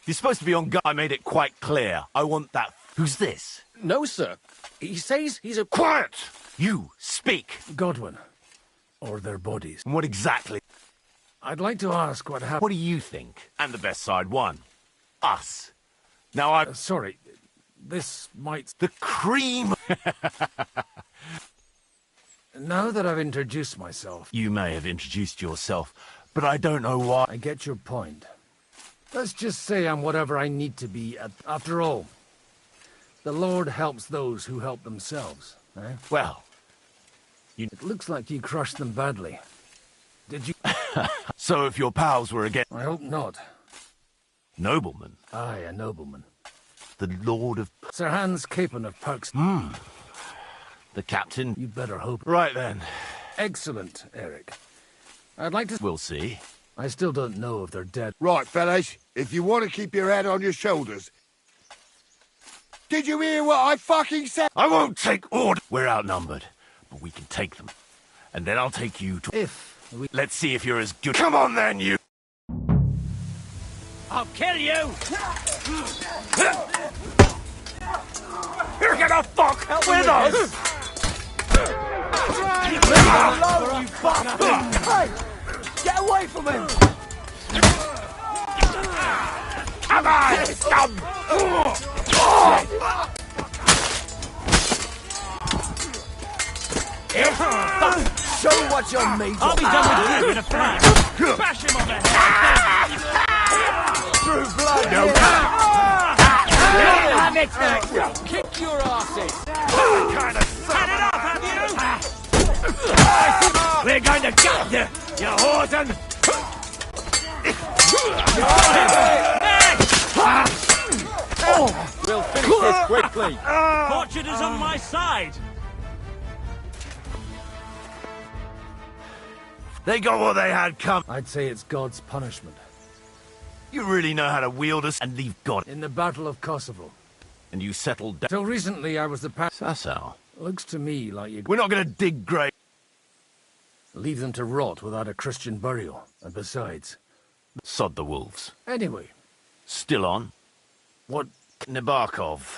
You're supposed to be on guard. I made it quite clear. I want that... Who's this? No, sir. He says he's a... Quiet! You, speak! Godwin. Or their bodies. And what exactly? I'd like to ask what happened. What do you think? And the best side won. Us. Now I... sorry. This might... The cream! Now that I've introduced myself... You may have introduced yourself, but I don't know why... I get your point. Let's just say I'm whatever I need to be after all. The Lord helps those who help themselves, eh? Well... It looks like you crushed them badly. Did you... So if your pals were again... I hope not. Nobleman? Aye, a nobleman. The Lord of... Sir Hans Capon of Perks. The captain? You'd better hope. Right then. Excellent, Eric. I'd like to... We'll see. I still don't know if they're dead. Right, fellas. If you want to keep your head on your shoulders... Did you hear what I fucking said? I won't take order. We're outnumbered, but we can take them. And then I'll take you to... If we... Let's see if you're as good... Come on then, you... I'll kill you! You're gonna fuck with us! Leave him alone, you bastard! Hey! Get away from him! Come on, scum! Show what you're made of! I'll be done with you in a flash! Bash him on the head! Through blood! No. Kick your asses! Kind of Had it up, have you? We're going to gut you, you whoreson! We'll finish this quickly! Fortune is on my side! They got what they had come. I'd say it's God's punishment. You really know how to wield us and leave God. In the Battle of Kosovo. And you settled down. Till recently I was the Sasau. Looks to me like you... We're not going to dig grave. Leave them to rot without a Christian burial. And besides... Sod the wolves. Anyway. Still on? What? Nabokov.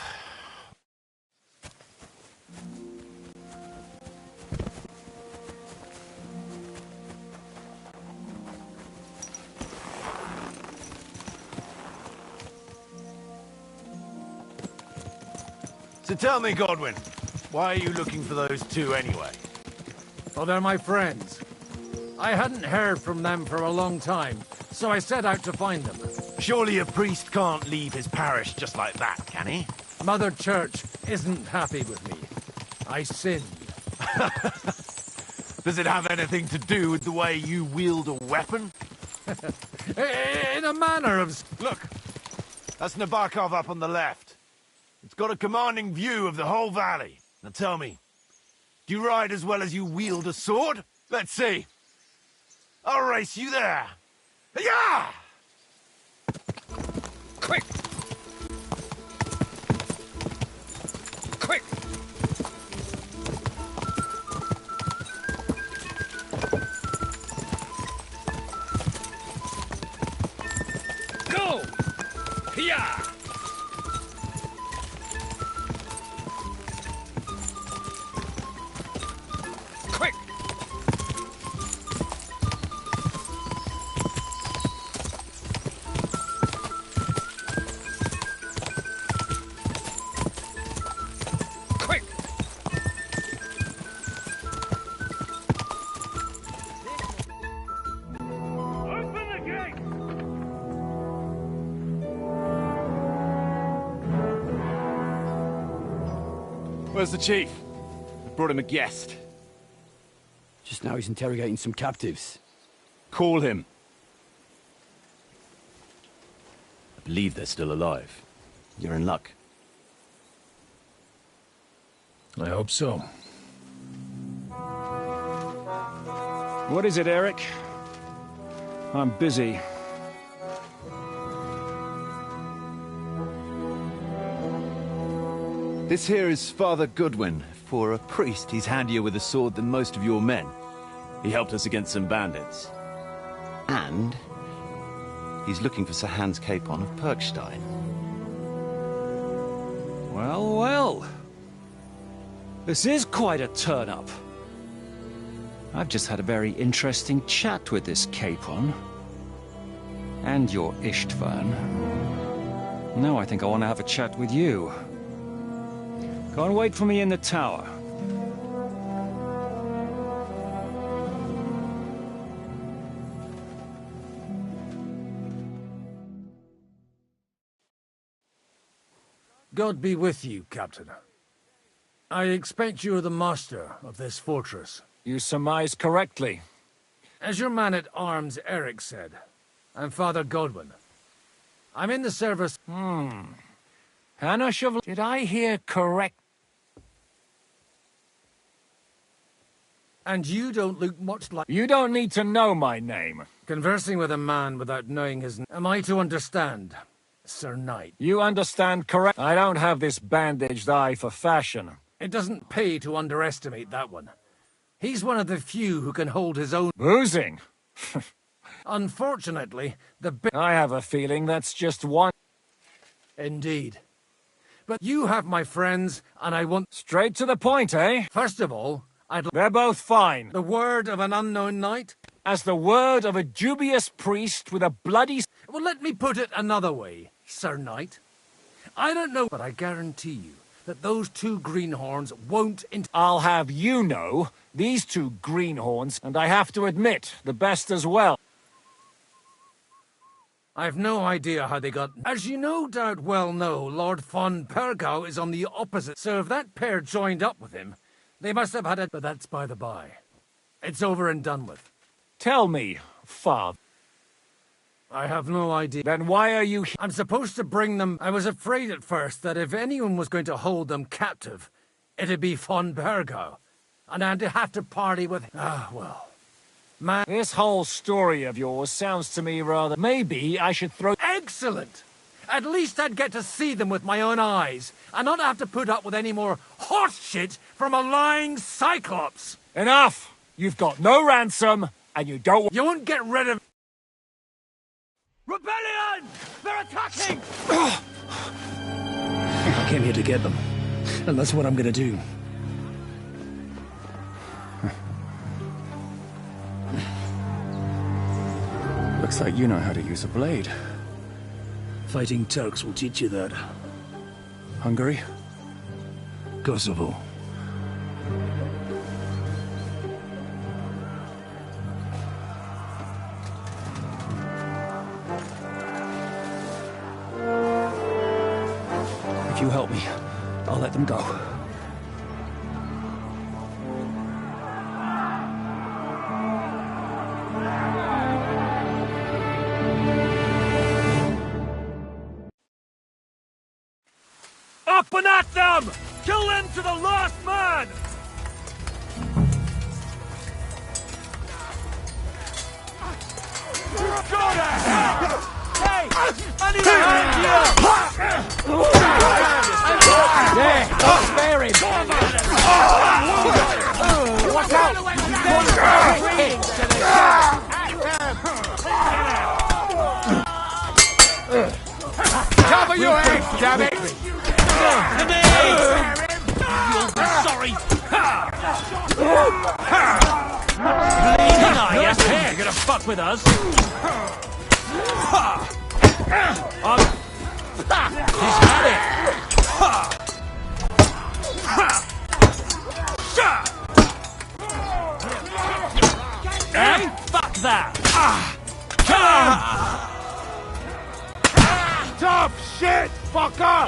So tell me, Godwin, why are you looking for those two anyway? Oh, they're my friends. I hadn't heard from them for a long time, so I set out to find them. Surely a priest can't leave his parish just like that, can he? Mother Church isn't happy with me. I sinned. Does it have anything to do with the way you wield a weapon? In a manner of... Look, that's Nabokov up on the left. It's got a commanding view of the whole valley. Now tell me, do you ride as well as you wield a sword? Let's see. I'll race you there. Yeah! Quick! Quick! Go! Yeah! Quick! Where's the chief? I brought him a guest. Just now he's interrogating some captives. Call him. I believe they're still alive. You're in luck. I hope so. What is it, Eric? I'm busy. This here is Father Goodwin. For a priest, he's handier with a sword than most of your men. He helped us against some bandits. And he's looking for Sir Hans Capon of Perkstein. Well, well. This is quite a turn-up. I've just had a very interesting chat with this Capon. And your Istvan. Now I think I want to have a chat with you. Go and wait for me in the tower. God be with you, Captain. I expect you are the master of this fortress. You surmise correctly. As your man-at-arms Eric said, I'm Father Godwin. I'm in the service... Hannah Chevalier... Did I hear correct? And you don't look much like... You don't need to know my name. Conversing with a man without knowing his... Am I to understand, Sir Knight? You understand correct? I don't have this bandaged eye for fashion. It doesn't pay to underestimate that one. He's one of the few who can hold his own... Boozing? Unfortunately, I have a feeling that's just one... Indeed. But you have my friends, and I want... Straight to the point, eh? First of all, They're both fine. The word of an unknown knight? As the word of a dubious priest with a bloody... Well, let me put it another way, Sir Knight. I don't know, but I guarantee you that those two greenhorns won't... I'll have you know, these two greenhorns, and I have to admit, the best as well. I've no idea how they got... As you no doubt well know, Lord von Pergau is on the opposite, so if that pair joined up with him, they must have had a... But that's by the by. It's over and done with. Tell me, Father. I have no idea. Then why are you here? I'm supposed to bring them... I was afraid at first that if anyone was going to hold them captive, it'd be von Pergau. And I'd have to party with... Ah, well... Man... This whole story of yours sounds to me rather... Maybe I should throw... Excellent! At least I'd get to see them with my own eyes, and not have to put up with any more horse shit from a lying cyclops! Enough! You've got no ransom, and you don't... You won't get rid of... Rebellion! They're attacking! I came here to get them, and that's what I'm gonna do. Looks like you know how to use a blade. Fighting Turks will teach you that. Hungary? Kosovo. If you help me, I'll let them go. Up and at them! Kill them to the last man! Go to hell! Hey! I need a hand here! There! Don't spare him! Watch out! Cover your head, damn it! You'll be sorry! Bleeding eye, yes? You're gonna fuck with us? He's had it! Hey, fuck that! Tough shit, fucker!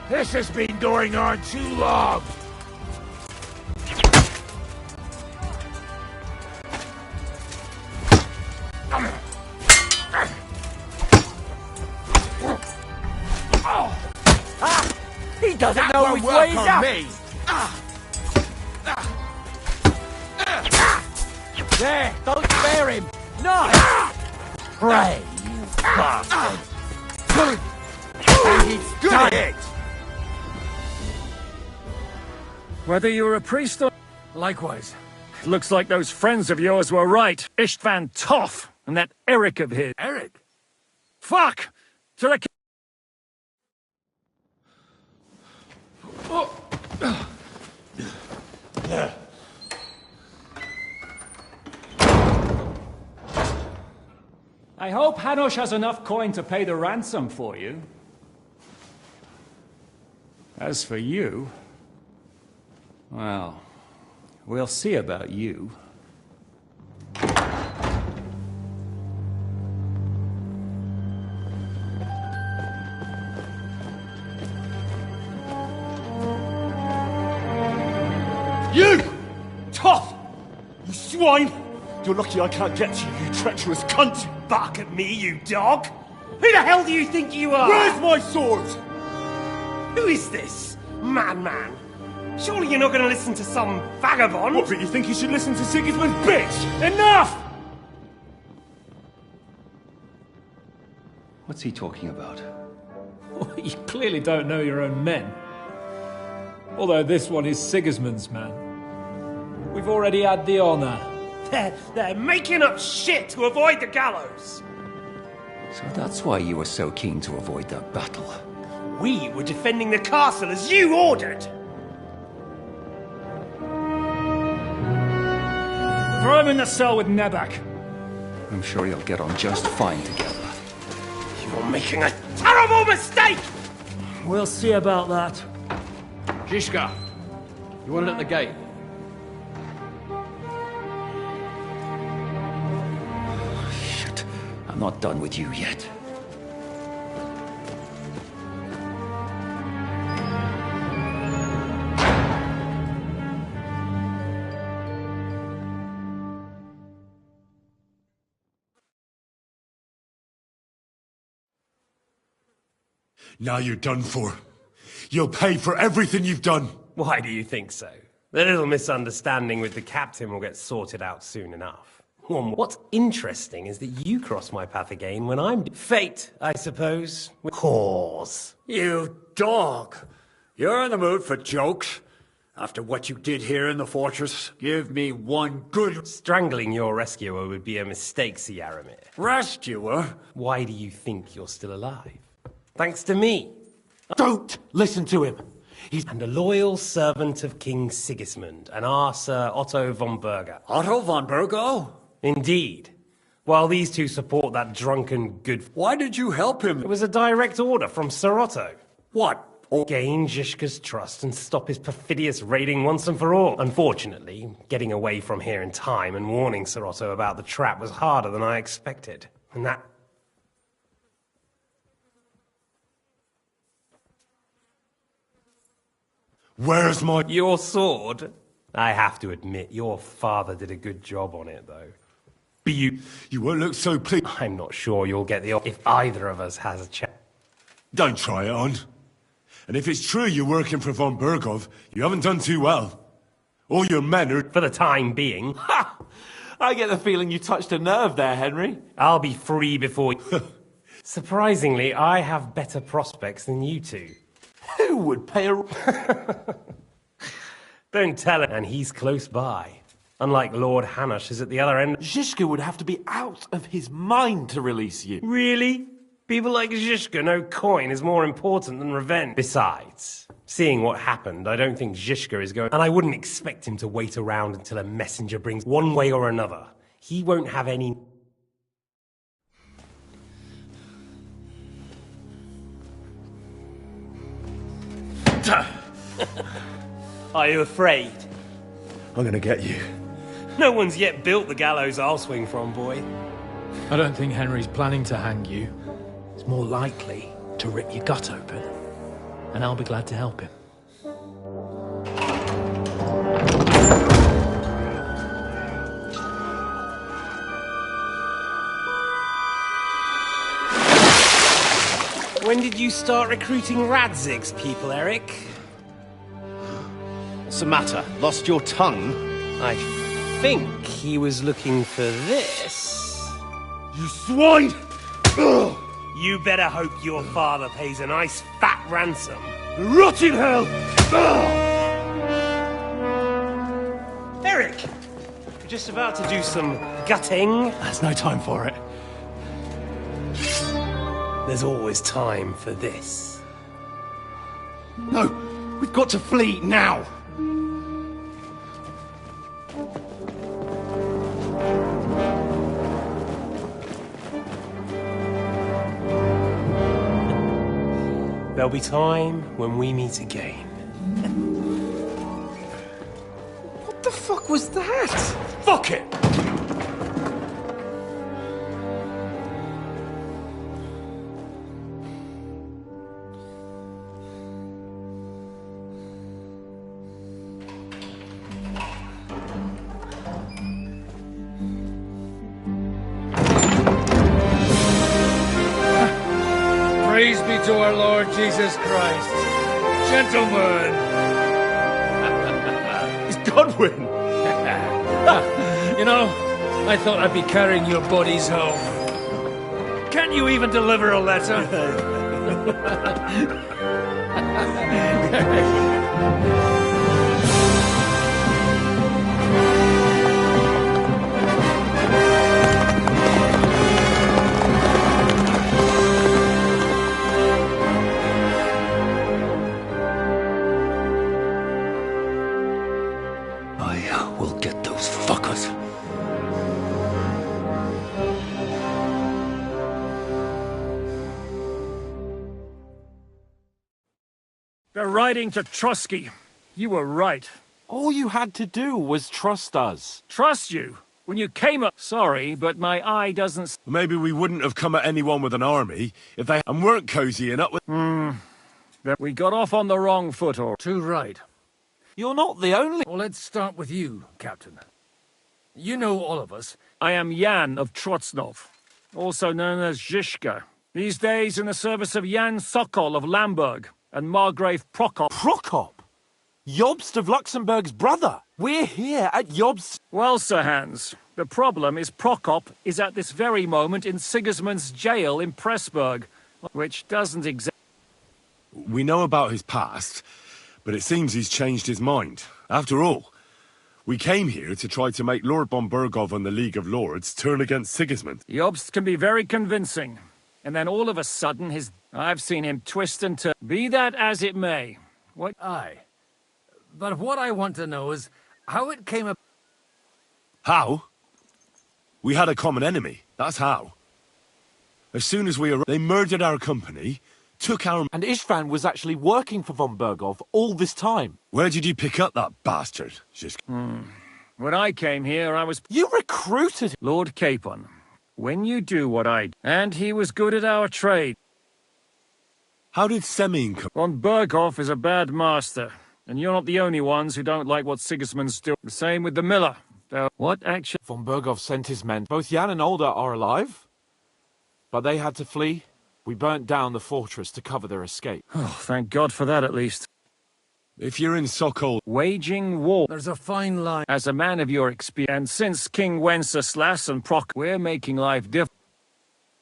This has been going on too long! He doesn't That know won't which work way he's on up! me. There, don't spare him! Nice! Pray, you bastard! And it's Good done. hit! Whether you're a priest or... Likewise. Looks like those friends of yours were right. Istvan Toth and that Eric of his. Eric? Fuck! To the... I hope Hanush has enough coin to pay the ransom for you. As for you... well, we'll see about you. You! Tough! You swine! You're lucky I can't get to you, you treacherous cunt! Bark at me, you dog! Who the hell do you think you are? Where's my sword? Who is this? Madman! Surely you're not going to listen to some vagabond? What, but you think you should listen to Sigismund's bitch? Enough! What's he talking about? You clearly don't know your own men. Although this one is Sigismund's man. We've already had the honor. They're making up shit to avoid the gallows! So that's why you were so keen to avoid that battle. We were defending the castle as you ordered! Throw him in the cell with Nebak. I'm sure you'll get on just fine together. You're making a terrible mistake! We'll see about that. Zhishka, you want it at the gate? Shit, I'm not done with you yet. Now you're done for. You'll pay for everything you've done. Why do you think so? The little misunderstanding with the captain will get sorted out soon enough. What's interesting is that you cross my path again when I'm... Fate, I suppose. Whores. You dog! You're in the mood for jokes? After what you did here in the fortress, give me one good... Strangling your rescuer would be a mistake, Yaramir. Rescuer? Why do you think you're still alive? Thanks to me. Don't listen to him. He's and a loyal servant of King Sigismund and our Sir Otto von Berger. Otto von Berger? Indeed. While these two support that drunken good... Why did you help him? It was a direct order from Sir Otto. What? Gain Zhishka's trust and stop his perfidious raiding once and for all. Unfortunately, getting away from here in time and warning Sir Otto about the trap was harder than I expected. And that... Where's my... Your sword? I have to admit, your father did a good job on it, though. You won't look so pleased. I'm not sure you'll get the... if either of us has a chance. Don't try it on. And if it's true you're working for von Bergov, you haven't done too well. All your men are... For the time being. Ha! I get the feeling you touched a nerve there, Henry. I'll be free before... Surprisingly, I have better prospects than you two. Who would pay a... Don't tell him. And he's close by. Unlike Lord Hanush is at the other end. Zhishka would have to be out of his mind to release you. Really? People like Zhishka know coin is more important than revenge. Besides, seeing what happened, I don't think Zhishka is going... And I wouldn't expect him to wait around until a messenger brings one way or another. He won't have any... Are you afraid? I'm gonna get you. No one's yet built the gallows I'll swing from, boy. I don't think Henry's planning to hang you. It's more likely to rip your gut open. and I'll be glad to help him. When did you start recruiting Radzig's people, Eric? What's the matter? Lost your tongue? I think he was looking for this. You swine! You better hope your father pays a nice fat ransom. Rot in hell! Eric! You're just about to do some gutting. There's no time for it. There's always time for this. No, we've got to flee now. There'll be time when we meet again. What the fuck was that? Fuck it! Praise be to our Lord Jesus Christ. Gentlemen! It's Godwin! You know, I thought I'd be carrying your bodies home. Can't you even deliver a letter? I will get those fuckers. They're riding to Trusky. You were right. All you had to do was trust us. Trust you? When you came up... Sorry, but my eye doesn't... Maybe we wouldn't have come at anyone with an army if they weren't cozying up with... We got off on the wrong foot, or... Too right. You're not the only... Well, let's start with you, Captain. You know all of us. I am Jan of Trotsnov, also known as Zhishka. These days in the service of Jan Sokol of Lamberg and Margrave Prokop. Prokop? Jobst of Luxembourg's brother. We're here at Jobst... Well, Sir Hans, the problem is Prokop is at this very moment in Sigismund's jail in Pressburg, which doesn't exactly... We know about his past, but it seems he's changed his mind. After all, we came here to try to make Lord von Burgov and the League of Lords turn against Sigismund. Jobst can be very convincing, and then all of a sudden I've seen him twist and turn. Be that as it may. What? Aye. But what I want to know is how it came up... How? We had a common enemy, that's how. As soon as we arrived, they murdered our company, took our... And Istvan was actually working for von Burgov all this time. Where did you pick up that bastard? When I came here, I was... You recruited Lord Capon. When you do what I... And he was good at our trade. How did Semyon come... Von Burgov is a bad master, and you're not the only ones who don't like what Sigismund's doing. The same with the miller. What actually... Von Burgov sent his men. Both Jan and Olda are alive, but they had to flee. We burnt down the fortress to cover their escape. Oh, thank God for that, at least. If you're in Sokol... Waging war. There's a fine line. As a man of your experience, and since King Wenceslas and Prok, we're making life difficult.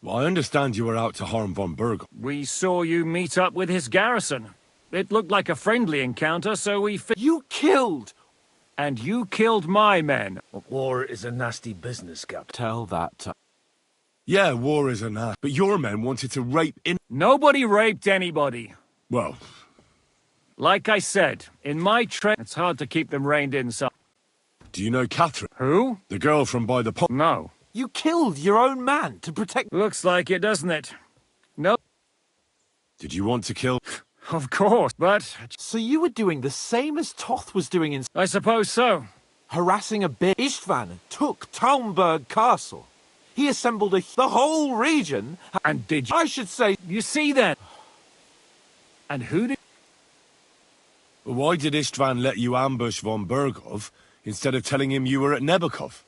Well, I understand you were out to harm von Burgov. We saw you meet up with his garrison. It looked like a friendly encounter, so we... You killed! And you killed my men. War is a nasty business, Captain. Tell that to... Yeah, war is an ass, but your men wanted to rape in... Nobody raped anybody. Well... Like I said, in my trade, it's hard to keep them reined in, so... Do you know Catherine? Who? The girl from by the pond? No. You killed your own man to protect... Looks like it, doesn't it? No. Did you want to kill... Of course, but... So you were doing the same as Toth was doing in... I suppose so. Harassing a bit. Istvan took Taumberg Castle. He assembled the whole region... And did you... I should say... You see then? And who did... Why did Istvan let you ambush von Bergov instead of telling him you were at Nebukov?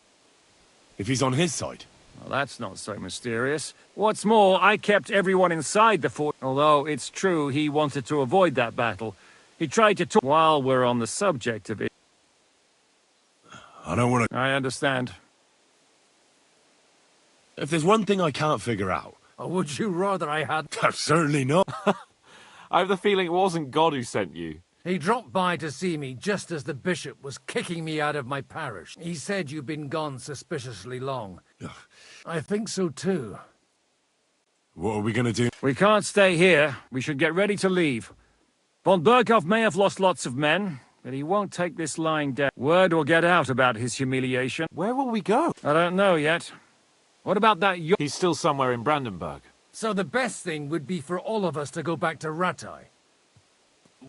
If he's on his side. Well, that's not so mysterious. What's more, I kept everyone inside the fort. Although it's true he wanted to avoid that battle. He tried to talk while we're on the subject of it. I don't want to... I understand. If there's one thing I can't figure out... Or would you rather I had... Certainly not. I have the feeling it wasn't God who sent you. He dropped by to see me just as the bishop was kicking me out of my parish. He said you'd been gone suspiciously long. I think so too. What are we gonna do? We can't stay here. We should get ready to leave. Von Berghoff may have lost lots of men, but he won't take this lying down. Word will get out about his humiliation. Where will we go? I don't know yet. What about that He's still somewhere in Brandenburg. So the best thing would be for all of us to go back to Ratai.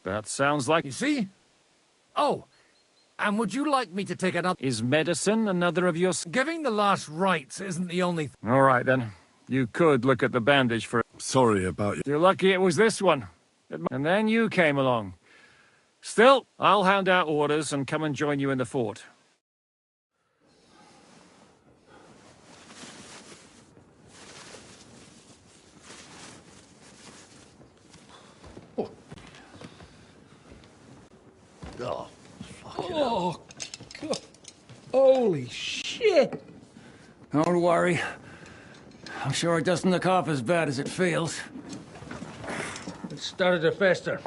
That sounds like... You see? Oh, and would you like me to take another... Is medicine another of your... Giving the last rites isn't the only... All right, then. You could look at the bandage for... Sorry about you. You're lucky it was this one. And then you came along. Still, I'll hand out orders and come and join you in the fort. Oh, oh, God. Holy shit! Don't worry. I'm sure it doesn't look half as bad as it feels. It started to fester.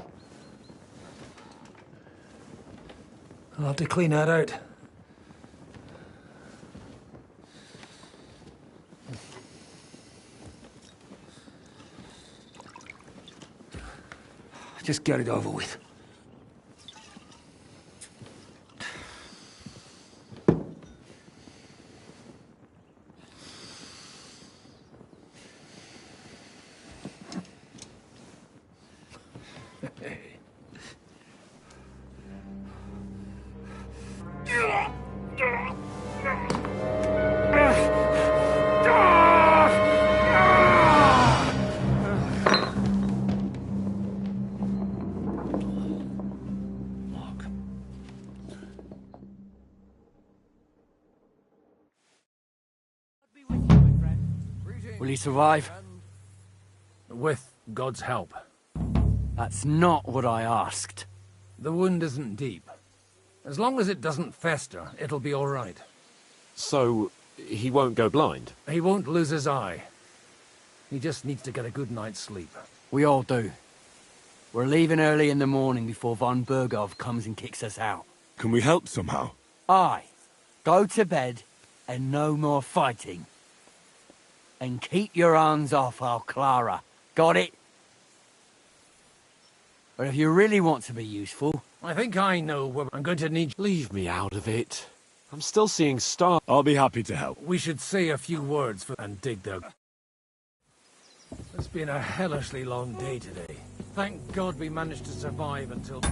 I'll have to clean that out. Just get it over with. Will he survive? With God's help. That's not what I asked. The wound isn't deep. As long as it doesn't fester, it'll be all right. So, he won't go blind? He won't lose his eye. He just needs to get a good night's sleep. We all do. We're leaving early in the morning before von Bergov comes and kicks us out. Can we help somehow? Aye. Go to bed and no more fighting. And keep your hands off our Clara. Got it? But if you really want to be useful... I think I know where I'm going to need... Leave me out of it. I'm still seeing stars. I'll be happy to help. We should say a few words and dig the... It's been a hellishly long day today. Thank God we managed to survive until...